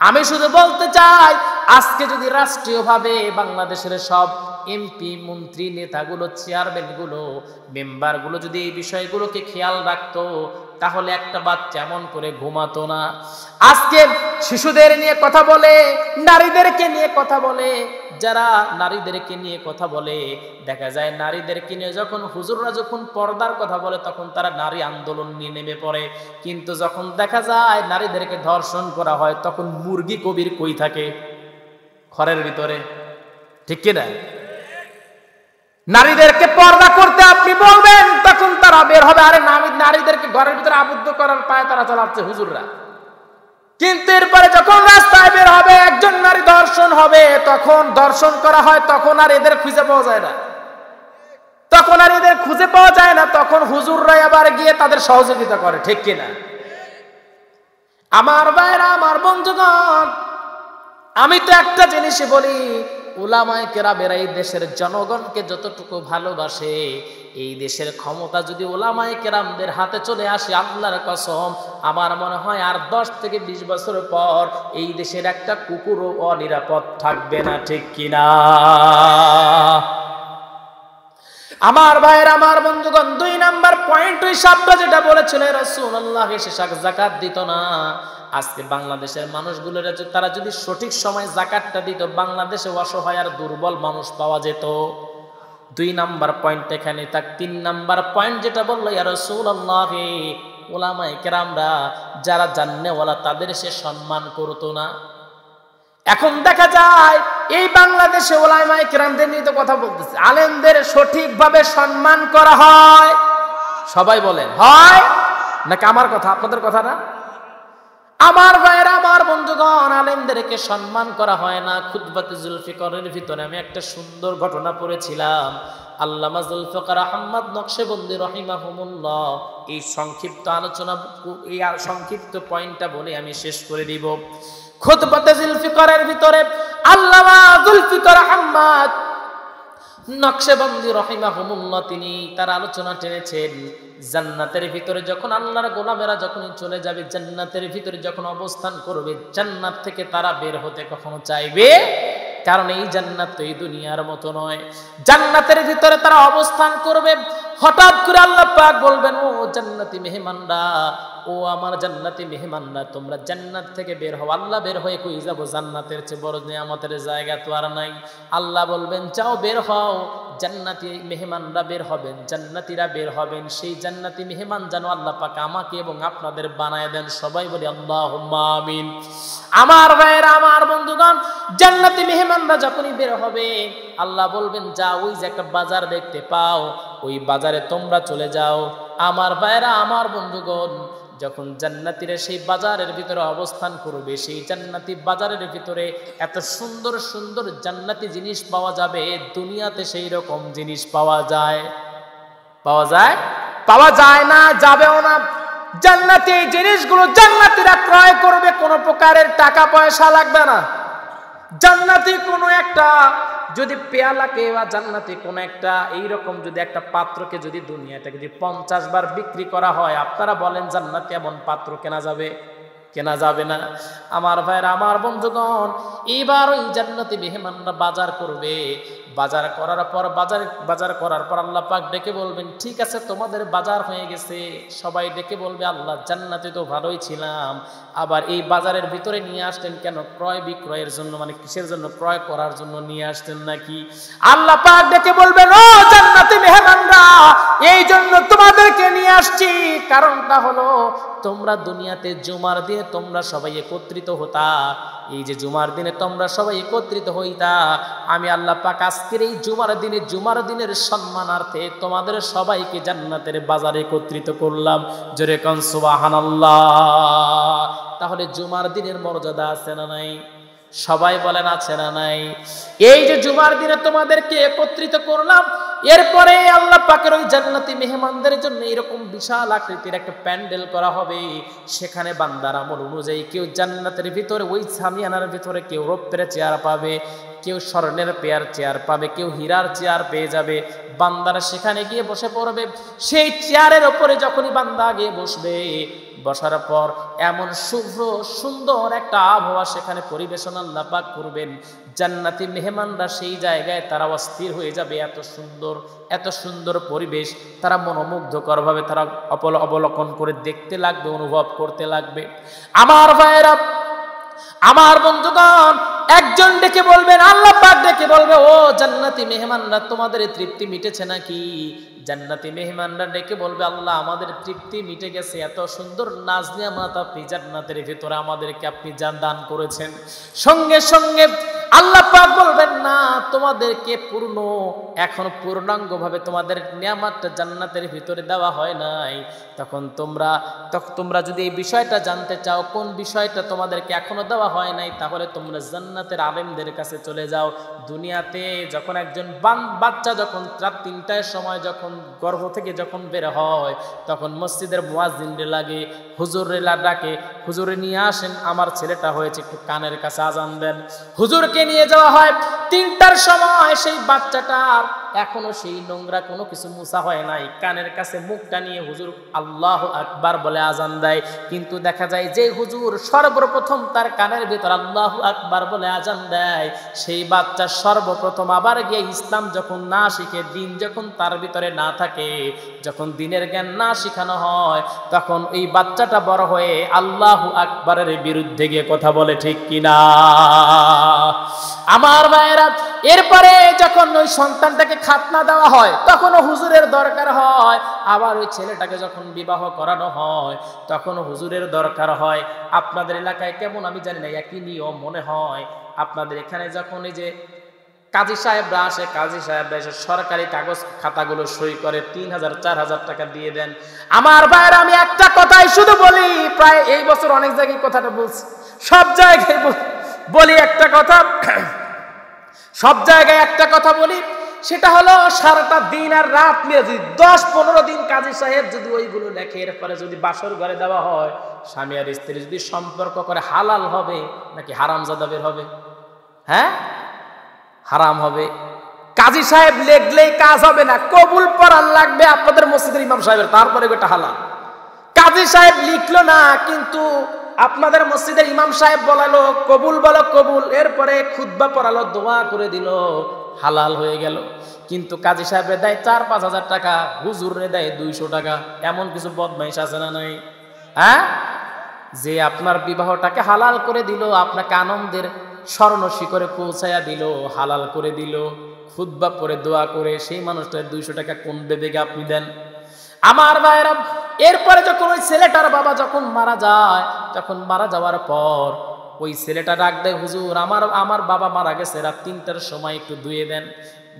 আমি শুধু বলতে চাই, আজকে যদি রাষ্ট্রীয়ভাবে বাংলাদেশের সব এমপি, মন্ত্রী, নেতাগুলো, চেয়ারম্যানগুলো, মেম্বারগুলো যদি এই বিষয়গুলোকে খেয়াল রাখতো, তাহলে একটা বাচ্চা এমন করে ঘুমাতো না। আজকে শিশুদের নিয়ে কথা বলে, নারীদেরকে নিয়ে কথা বলে, যারা নারীদেরকে নিয়ে কথা বলে, দেখা যায় নারীদেরকে নিয়ে যখন হুজুররা যখন পর্দার কথা বলে তখন তারা নারী আন্দোলন নিয়ে নেমে পড়ে, কিন্তু যখন দেখা যায় নারীদেরকে ধর্ষণ করা হয় তখন মুরগি কবির কই থাকে? ঘরের ভিতরে, ঠিক কিনা? নারীদেরকে পর্দা করতে আপনি বলবেন, তখন তারা বের হবে। আরে নারীদেরকে ঘরের ভিতরে আবদ্ধ করার পায়ে তারা চালাচ্ছে হুজুররা। কিন্তু এরপরে যখন রাস্তায় বের হবে, একজন নারী ধর্ষণ হবে, তখন ধর্ষণ করা হয়, তখন আর এদের খুঁজে পাওয়া যায় না, তখন হুজুররাই আবার গিয়ে তাদের সহযোগিতা করে, ঠিক কিনা? আমার ভাইরা, আমার বন্ধুগণ, আমি তো একটা জিনিসই বলি, উলামায়ে কেরামেরা এই দেশের জনগণকে যতটুকু ভালোবাসে, এই দেশের ক্ষমতা যদি উলামায়ে কেরামদের হাতে চলে আসে, আল্লাহর কসম আমার মনে হয় আর 10 থেকে 20 বছর পর এই দেশের একটা কুকুরও অনিরাপদ থাকবে না, ঠিক কিনা? আমার ভাইয়ের, আমার বন্ধুগণ, 2 নাম্বার পয়েন্ট ওই সাপটা যেটা বলেছিল রাসূলুল্লাহ, সে যাকাত দিত না। আজকে বাংলাদেশের মানুষগুলোর তারা যদি সঠিক সময় যাকাতটা দিত, বাংলাদেশে অসহায় আর দুর্বল মানুষ পাওয়া যেত। 2 নাম্বার পয়েন্ট এখানে। তাক 3 নাম্বার পয়েন্ট যেটা বললো ইয়া রাসূলুল্লাহ, উলামায়ে কেরামরা যারা জান্নেওয়ালা তাদের সে সম্মান করতো না। এখন দেখা যায় এই বাংলাদেশে উলামায়ে কেরামদের নিয়ে তো কথা বলতেছে, আলেমদের সঠিকভাবে সম্মান করা হয়? সবাই বলেন হয় নাকি আমার কথা, আপনাদের কথা না? আমার ভাইয়েরা, আমার বন্ধুগণ, আলেমদেরকে সম্মান করা হয় না। খুতবাতে জুলফিকারের ভিতরে আমি একটা সুন্দর ঘটনা পড়েছিলাম। আল্লামা জুলফিকার আহমদ নকশবন্দি রহিমাহুমুল্লাহ এই সংক্ষিপ্ত আলোচনা, এই সংক্ষিপ্ত পয়েন্টটা বলে আমি শেষ করে দিব। খুতবাতে জুলফিকারের ভিতরে আল্লামা জুলফিকার আহমদ নকশবন্দি রহিমাহুমুল্লাহ তিনি তার আলোচনা টেনেছেন জান্নাতের ভিতরে যখন আল্লাহর গোলামেরা যখন চলে যাবে, জান্নাতের ভিতরে যখন অবস্থান করবে, জান্নাত থেকে তারা বের হতে কখনো চাইবে? কারণ এই জান্নাত তো এই দুনিয়ার মতো নয়। জান্নাতের ভিতরে তারা অবস্থান করবে, হঠাৎ করে আল্লাহ পাক বলবেন, ও জান্নাতি মেহমানরা, ও আমার জান্নাতি মেহমানরা, তোমরা জান্নাত থেকে বের হও। আল্লাহ বের হয়ে কই যাব? জান্নাতের চেয়ে বড় নিয়ামতের জায়গা তো আর নাই। আল্লাহ বলবেন, যাও বের হও, জান্নাতি মেহমানরা বের হবেন, জান্নাতীরা বের হবেন, সেই জান্নাতি মেহমান যেন আল্লাহ পাক আমাকে এবং আপনাদের বানায় দেন। সবাই বলি আল্লাহুম্মা আমিন। আমার ভাইয়েরা, আমার বন্ধুগণ, জান্নাতি মেহমানরা যখনই বের হবে আল্লাহ বলবেন, যা ওই যে একটা বাজার দেখতে পাও, ওই বাজারে তোমরা চলে যাও। আমার ভাইয়েরা, আমার বন্ধুগণ, যখন জান্নাতীরা সেই বাজারের ভিতরে অবস্থান করবে, সেই জান্নাতি বাজারের ভিতরে এত সুন্দর সুন্দর জান্নাতি জিনিস পাওয়া যাবে, দুনিয়াতে সেই রকম জিনিস পাওয়া যায়? পাওয়া যায়? পাওয়া যায় না, যাবেও না। জান্নাতি জিনিসগুলো জান্নাতীরা ক্রয় করবে, কোনো প্রকারের টাকা পয়সা লাগবে না। জান্নাতি কোনো একটা যদি পেয়ালাকে বা জান্নাতি কোন একটা এইরকম যদি একটা পাত্রকে যদি দুনিয়াটাকে যদি 50 বার বিক্রি করা হয়, আপনারা বলেন জান্নাতে এমন পাত্র কেনা যাবে? কেনা যাবে না। আমার ভাইরা, আমার বন্ধুগণ, এবার ওই জান্নাতি মেহমানরা বাজার করবে। বাজার করার পর আল্লাহ পাক ডেকে বলবেন, ঠিক আছে তোমাদের বাজার হয়ে গেছে। সবাই ডেকে বলবে, আল্লাহ জান্নাতে তো ভালোই ছিলাম, আবার এই বাজারের ভিতরে নিয়ে আসতেন কেন? ক্রয় বিক্রয়ের জন্য, মানে কিসের জন্য? ক্রয় করার জন্য নিয়ে আসতেন নাকি? আল্লাহ পাক ডেকে বলবেন, ও জান্নাতি মেহমানরা, এই জন্য তোমাদেরকে নিয়ে আসছি। কারণটা হলো, তোমরা দুনিয়াতে জুমার দিনে তোমরা সবাই একত্রিত হতা। এই যে জুমার দিনে তোমরা সবাই একত্রিত হইতা, আমি আল্লাহ পাক আজকের এই জুমার দিনের সম্মানার্থে তোমাদের সবাইকে জান্নাতের বাজারে একত্রিত করলাম। জোরে কোন সুবহানাল্লাহ। তাহলে জুমার দিনের মর্যাদা আছে না নাই? সবাই বলেন আছে না নাই? এই যে জুমার দিনে তোমাদেরকে একত্রিত করলাম, এরপরে আল্লাহ পাকের ওই জান্নাতি মেহমানদের জন্য এরকম বিশাল আকৃতির একটা প্যান্ডেল করা হবে। সেখানে বান্দার আমল অনুযায়ী কেউ জান্নাতের ভিতরে ওই সামিয়ানার ভিতরে কেউ রৌপ্যের চেয়ার পাবে, কেউ স্বর্ণের চেয়ার পাবে, কেউ হীরার চেয়ার পেয়ে যাবে। বান্দারা সেখানে গিয়ে বসে পড়বে। সেই চেয়ারের ওপরে যখনই বান্দা গিয়ে বসবে, বসার পর এমন শুভ্র সুন্দর একটা আবহাওয়া সেখানে পরিবেশন আল্লাহ পাক করবেন। জান্নাতি মেহমানরা সেই জায়গায় তারা অস্থির হয়ে যাবে। এত সুন্দর পরিবেশ, তারা মনোমুগ্ধকরভাবে তারা অবলোকন করে দেখতে লাগবে, অনুভব করতে লাগবে। আমার ভাইয়েরা, আমার বন্ধুগণ, একজন ডেকে বলবেন, আল্লাহ পাক ডেকে বলবে, ও জান্নাতি মেহমানরা, তোমাদের তৃপ্তি মিটেছে নাকি? জান্নাতি মেহমানরা ডেকে বলবে, আল্লাহ আমাদের তৃপ্তি মিটে গেছে। এত সুন্দর নাজ নিয়ামত আপনি জান্নাতের ভিতরে আমাদেরকে আপনি দান করেছেন। সঙ্গে সঙ্গে আল্লাহ পাক বলবেন, না, তোমাদেরকে এখনো পূর্ণাঙ্গভাবে তোমাদের নিয়ামতটা জান্নাতের ভিতরে দেওয়া হয় নাই। তখন তোমরা যদি এই বিষয়টা জানতে চাও, কোন বিষয়টা তোমাদেরকে এখনো দেওয়া হয় নাই, তাহলে তোমরা জান্নাতের আলেমদের কাছে চলে যাও। দুনিয়াতে যখন একজন বাচ্চা যখন রাত 3টার সময় যখন গর্ভ থেকে যখন বের হয়, তখন মসজিদের মুয়াজ্জিনরে লাগে, হুজুরে ডাকে, হুজুরে নিয়ে আসেন, আমার ছেলেটা হয়েছে, একটু কানের কাছে আজান দেন। হুজুরকে নিয়ে যাওয়া হয়। 3টার সময় সেই বাচ্চাটার এখনো সেই নোংরা কোনো কিছু মুছা হয় নাই, কানের কাছে মুখটা নিয়ে হুজুর আল্লাহু আকবার বলে আজান দেয়। কিন্তু দেখা যায় যে হুজুর সর্বপ্রথম তার কানের ভিতর আল্লাহু আকবার বলে আজান দেয়, সেই বাচ্চা সর্বপ্রথম আবার গিয়ে ইসলাম যখন না শিখে, দিন যখন তার ভিতরে না থাকে, যখন দিনের জ্ঞান না শিখানো হয়, তখন এই বাচ্চাটা বড় হয়ে আল্লাহু আকবারের বিরুদ্ধে গিয়ে কথা বলে, ঠিক কিনা? আমার ভাইয়েরা, এরপরে যখন ওই সন্তানটাকে খাতনা দেওয়া হয়, তখনও হুজুরের দরকার হয়। আবার ওই ছেলেটাকে যখন বিবাহ করানো হয়, তখনও হুজুরের দরকার হয়। আপনাদের এলাকায় কেমন আমি জানি না, একই নিয়ম মনে হয়। আপনাদের এখানে যখন এই যে কাজী সাহেবরা আসে, কাজী সাহেবরা এসে সরকারি কাগজ খাতাগুলো সই করে 3000 4000 টাকা দিয়ে দেন। আমার ভাইয়েরা, আমি একটা কথাই শুধু বলি, প্রায় এই বছর অনেক জায়গায় কথাটা বলছি, সব জায়গায় বলি একটা কথা, সব জায়গায় একটা কথা বলি, সেটা হলো সারাটা দিন আর রাত মিলে যদি 10-15 দিন কাজী সাহেব যদি ওইগুলো লেখে, এরপরে যদি বাসর ঘরে দেওয়া হয়, স্বামী আর স্ত্রী যদি সম্পর্ক করে, হালাল হবে নাকি হারামজাদা বের হবে? হ্যাঁ, হারাম হবে। কাজী সাহেব লেখলেই কাজ হবে না, কবুল পড়ার লাগবে আপনাদের মসজিদের ইমাম সাহেবের, তারপরে এটা হালাল। কাজী সাহেব লিখলো না, কিন্তু আপনাদের মসজিদের ইমাম সাহেব বলালো কবুল, বলো কবুল, এরপরে খুতবা পড়ালো, দোয়া করে দিল, হালাল হয়ে গেল। কিন্তু কাজী সাহেবরে দেয় 4-5 হাজার টাকা, হুজুরে দেয় 200 টাকা। এমন কিছু বদমাইশ আছে না নাই? হ্যাঁ, যে আপনার বিবাহটাকে হালাল করে দিল, আপনাকে আনন্দের স্বর্ণ শিখরে পৌঁছায়া দিল, হালাল করে দিল, খুতবা পড়ে দোয়া করে সেই মানুষটার 200 টাকা কোন বিবেকে আপনি দেন? আমার ভাইরা, এরপরে যখন ওই ছেলেটার বাবা যখন মারা যায়, তখন মারা যাওয়ার পর ওই ছেলেটা ডাক দেয়, হুজুর আমার বাবা মারা গেছে, রাত 3টার সময় একটু ধুয়ে দেন।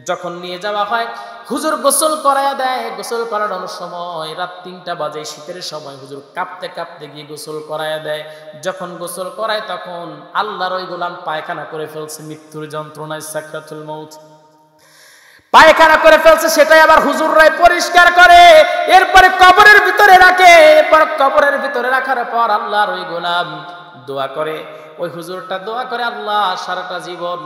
যখন নিয়ে যাওয়া হয়, হুজুর গোসল করায়া দেয়। গোসল করানোর সময় রাত 3টা বাজে, শীতের সময়, হুজুর কাঁপতে কাঁপতে গিয়ে গোসল করায়া দেয়। যখন গোসল করায় তখন আল্লাহর ওই গোলাম পায়খানা করে ফেলছে, মৃত্যুর যন্ত্রণায়, সাকরাতুল মউত, পায়খানা করে ফেলছে। সেটাই আবার হুজুররাই পরিষ্কার করে, এরপরে কবরের ভিতরে রাখে। এরপর কবরের ভিতরে রাখার পর আল্লাহর ওই গোলাম দোয়া করে, ওই হুজুরটা দোয়া করে, আল্লাহ সারাটা জীবন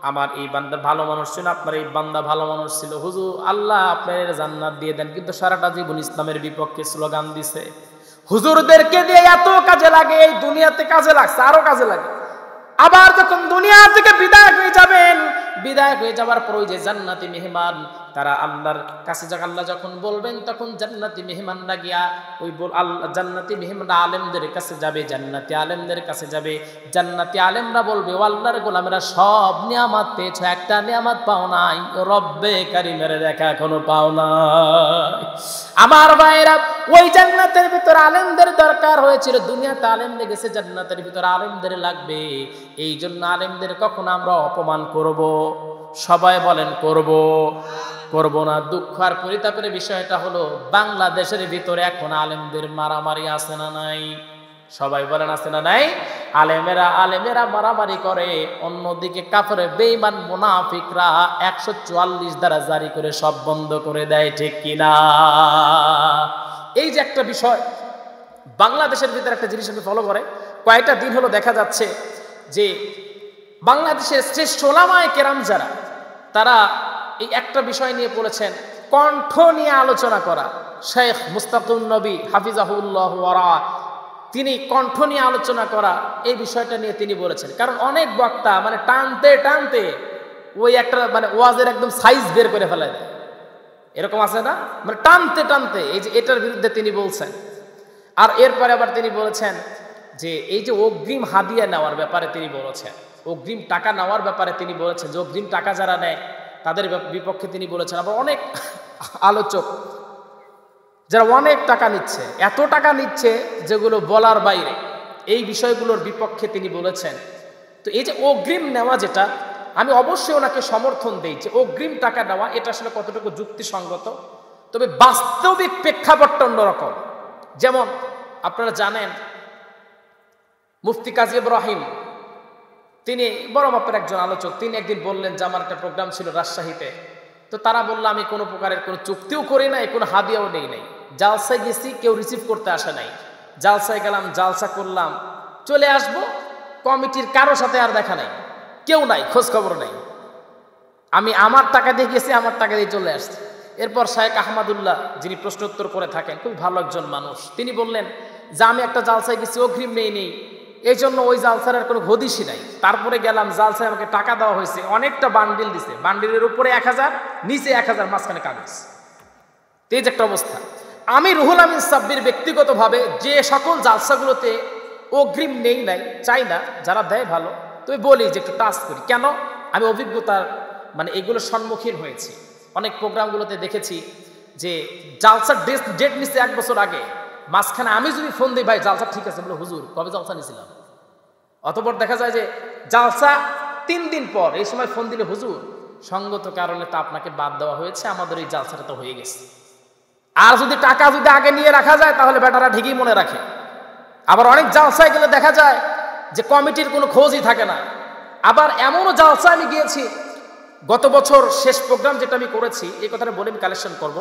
আমার এই বান্দা ভালো মানুষ ছিল, আপনার এই বান্দা ভালো মানুষ ছিল, হুজুর আল্লাহ আপনার জান্নাত দিয়ে দেন। কিন্তু সারাটা জীবন ইসলামের বিপক্ষে স্লোগান দিছে। হুজুরদেরকে দিয়ে এত কাজে লাগে, এই দুনিয়াতে কাজে লাগছে, আরো কাজে লাগে। আবার যখন দুনিয়া থেকে বিদায় হয়ে যাবেন, বিদায় হয়ে যাওয়ার পর ওই যে জান্নাতি মেহমান, তারা আল্লাহর কাছে আল্লাহ যখন বলবেন, তখন জান্নাতি মেহমানরা গিয়া ওই আল্লাহ জান্নাতি মেহমান আলেমদের কাছে যাবে, জান্নাতি আলেমদের কাছে যাবে। জান্নাতি আলেমরা বলবে, ও আল্লাহর গোলামেরা সব নিয়ামত পেয়েছো, একটা নিয়ামত পাও নাই, রব্বে কারিমের দেখা এখনো পাও নাই। আমার ভাইরা, ওই জান্নাতের ভিতর আলেমদের দরকার হয়েছিল, দুনিয়াতে আলেম লেগেছে, জান্নাতের ভিতর আলেমদের লাগবে। এই জন্য আলেমদের কখন আমরা অপমান করব? সবাই বলেন করব? করব না। দুঃখ আর পরিতাপের বিষয়টা হলো, বাংলাদেশের ভিতরে এখন আলেমদের মারামারি আছে না নাই? সবাই বলেন আছে না নাই? আলেমেরা মারামারি করে, অন্যদিকে কাফের বেঈমান মুনাফিকরা 144 ধারা জারি করে সব বন্ধ করে দেয়, ঠিক কিনা? এই যে একটা বিষয়, বাংলাদেশের ভিতরে একটা জিনিস আমি ফলো করে কয়েকটা দিন হলো দেখা যাচ্ছে যে বাংলাদেশের শ্রেষ্ঠ ওলামায়ে কেরাম যারা, তারা এই একটা বিষয় নিয়ে বলেছেন, কণ্ঠ নিয়ে আলোচনা করা। শেখ মুস্তাকুন নবী হাফিজাহুল্লাহ ওয়ারা, তিনি কণ্ঠ নিয়ে আলোচনা করা, এই বিষয়টা নিয়ে তিনি বলেছেন। কারণ অনেক বক্তা মানে টানতে টানতে ওই একটা মানে ওয়াজের একদম সাইজ বের করে ফেলে দেয়, এরকম আছে না? মানে টানতে টানতে এই যে এটার বিরুদ্ধে তিনি বলছেন। আর এরপরে আবার তিনি বলেছেন যে এই যে অগ্রিম হাদিয়া নেওয়ার ব্যাপারে তিনি বলেছেন, অগ্রিম টাকা নেওয়ার ব্যাপারে তিনি বলেছেন যে অগ্রিম টাকা যারা নেয় তাদের বিপক্ষে তিনি বলেছেন। আবার অনেক আলোচক যারা অনেক টাকা নিচ্ছে, এত টাকা নিচ্ছে যেগুলো বলার বাইরে, এই বিষয়গুলোর বিপক্ষে তিনি বলেছেন। তো এই যে অগ্রিম নেওয়া, যেটা আমি অবশ্যই ওনাকে সমর্থন দেই যে অগ্রিম টাকা নেওয়া এটা আসলে কতটুকু যুক্তিসঙ্গত, তবে বাস্তবিক প্রেক্ষাপটটা অন্যরকম। যেমন আপনারা জানেন মুফতি কাজী ইব্রাহিম, তিনি বড় মাপের একজন আলোচক, তিনি একদিন বললেন যে আমার একটা প্রোগ্রাম ছিল রাজশাহীতে, তো তারা বললো আমি কোনো প্রকারের কোনো চুক্তিও করি নাই, কোনো হাদিয়াও নেই নাই, জালসায় গেছি, কেউ রিসিভ করতে আসে নাই, জালসায় গেলাম, জালসা করলাম, চলে আসব, কমিটির কারো সাথে আর দেখা নাই, কেউ নাই, খোঁজ খবর নাই, আমি আমার টাকা দিয়ে গেছি, আমার টাকা দিয়ে চলে আসছি। এরপর শায়েখ আহমদুল্লাহ, যিনি প্রশ্নোত্তর করে থাকেন, খুব ভালো একজন মানুষ, তিনি বললেন যে আমি একটা জালসায় গেছি, অগ্রিম নেই, এই জন্য ওই জালসার আর কোনো হদিসই নাই। তারপরে গেলাম জালসায়, আমাকে টাকা দেওয়া হয়েছে, অনেকটা বান্ডিল দিছে, বান্ডিলের উপরে 1000, নিচে 1000, মাঝখানে কাগজ। এই যে একটা অবস্থা। আমি রুহুল আমিন সাব্বির ব্যক্তিগতভাবে যে সকল জালসাগুলোতে অগ্রিম নেই নাই, চাই না, যারা দেয় ভালো, তবে বলি যে একটু টাচ করি। কেন? আমি অভিজ্ঞতার মানে এগুলোর সম্মুখীন হয়েছি। অনেক প্রোগ্রামগুলোতে দেখেছি যে জালসার ডেট নিচ্ছে 1 বছর আগে, মাঝখানে আমি যদি ফোন দিই, ভাই জালসা ঠিক আছে, বলে হুজুর কবে জালসা নিয়েছিলাম, অতঃপর দেখা যায় যে জালসা 3 দিন পর এই সময় ফোন দিলে, হুজুর সঙ্গত কারণে তো আপনাকে বাদ দেওয়া হয়েছে, আমাদের এই জালসাটা তো হয়ে গেছে। আর যদি টাকা যদি আগে নিয়ে রাখা যায় তাহলে বেটারা ঠিকই মনে রাখে। আবার অনেক জালসায় গেলে দেখা যায় যে কমিটির কোনো খোঁজই থাকে না। আবার এমনও জালসা আমি গিয়েছি, গত বছর শেষ প্রোগ্রাম যেটা আমি করেছি, এই কথাটা বলে আমি কালেকশন করবো,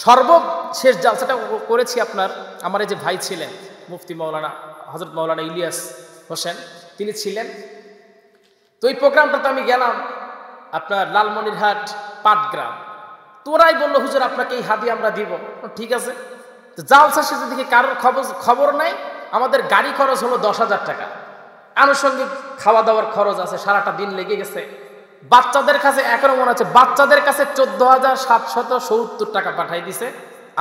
সর্বশেষ জালসাটা করেছি আপনার আমার এই যে ভাই ছিলেন মুফতি মৌলানা হযরত মৌলানা ইলিয়াস হোসেন, তিনি ছিলেন। তো এই প্রোগ্রামটাতে আমি গেলাম আপনার লালমনিরহাট পাটগ্রাম। তোরাই বললো হুজুর আপনাকে এই হাদিয়া আমরা দিব। ঠিক আছে। তো জালসা শেষে দিকে কারোর খবর নাই। আমাদের গাড়ি খরচ হলো 10,000 টাকা, আনুষঙ্গিক খাওয়া দাওয়ার খরচ আছে, সারাটা দিন লেগে গেছে। বাচ্চাদের কাছে এখনো মনে আছে, বাচ্চাদের কাছে 14,770 টাকা পাঠাই দিছে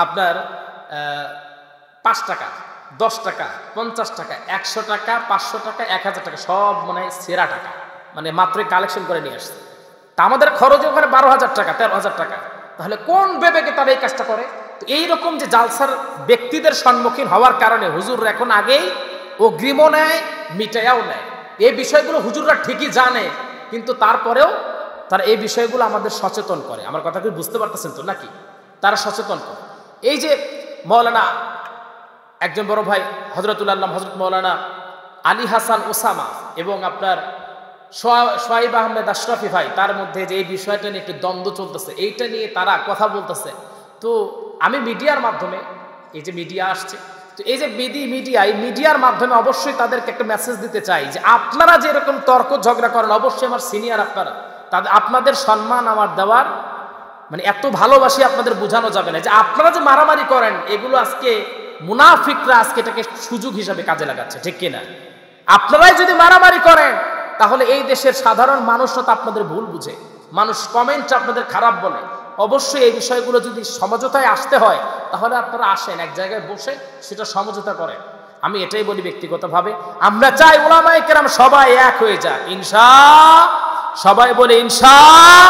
আপনার 5 টাকা, 10 টাকা, 50 টাকা, 100 টাকা, 500 টাকা, 1000 টাকা, সব মনে হয় সেরা টাকা, মানে মাত্রই কালেকশন করে নিয়ে আসছে। তা আমাদের খরচ ওখানে 12,000 টাকা, 13,000 টাকা। তাহলে কোন বিবেকে তারা এই কাজটা করে? তো এইরকম যে জালসার ব্যক্তিদের সম্মুখীন হওয়ার কারণে হুজুররা এখন আগেই অগ্রিমও নেয়, মিটাইয়াও নেয়। এই বিষয়গুলো হুজুররা ঠিকই জানে, কিন্তু তারপরেও তারা এই বিষয়গুলো আমাদের সচেতন করে। আমার কথা কি বুঝতে পারতেছেন তো নাকি? তারা সচেতন করে। এই যে মৌলানা একজন বড় ভাই হযরতুল আল্লাহ হযরত মৌলানা আলী হাসান ওসামা এবং আপনার সোহাইব আহমেদ আশরাফি ভাই, তার মধ্যে যে এই বিষয়টা নিয়ে একটু দ্বন্দ্ব চলতেছে, এইটা নিয়ে তারা কথা বলতেছে। তো আমি মিডিয়ার মাধ্যমে, এই যে মিডিয়া আসছে, তো এই যে মিডিয়ার মাধ্যমে অবশ্যই তাদেরকে একটা মেসেজ দিতে চাই যে আপনারা যে এরকম তর্ক ঝগড়া করেন, অবশ্যই আমার সিনিয়র আপনারা, আপনাদের সম্মান আমার দেওয়ার মানে এত ভালোবাসি আপনাদের বোঝানো যাবে না যে আপনারা যে মারামারি করেন এগুলো আজকে মুনাফিকরা আজকে এটাকে সুযোগ হিসাবে কাজে লাগাচ্ছে, ঠিক কিনা? আপনারাই যদি মারামারি করেন তাহলে এই দেশের সাধারণ মানুষরা তো আপনাদের ভুল বুঝে, মানুষ কমেন্ট আপনাদের খারাপ বলে। অবশ্যই এই বিষয়গুলো যদি সমঝোতায় আসতে হয় তাহলে আপনারা আসেন, এক জায়গায় বসে সেটা সমঝোতা করেন। আমি এটাই বলি ব্যক্তিগতভাবে, আমরা চাই উলামায়ে কেরাম সবাই এক হয়ে যাক, ইনশাআল্লাহ। সবাই বলে ইনশাআল্লাহ।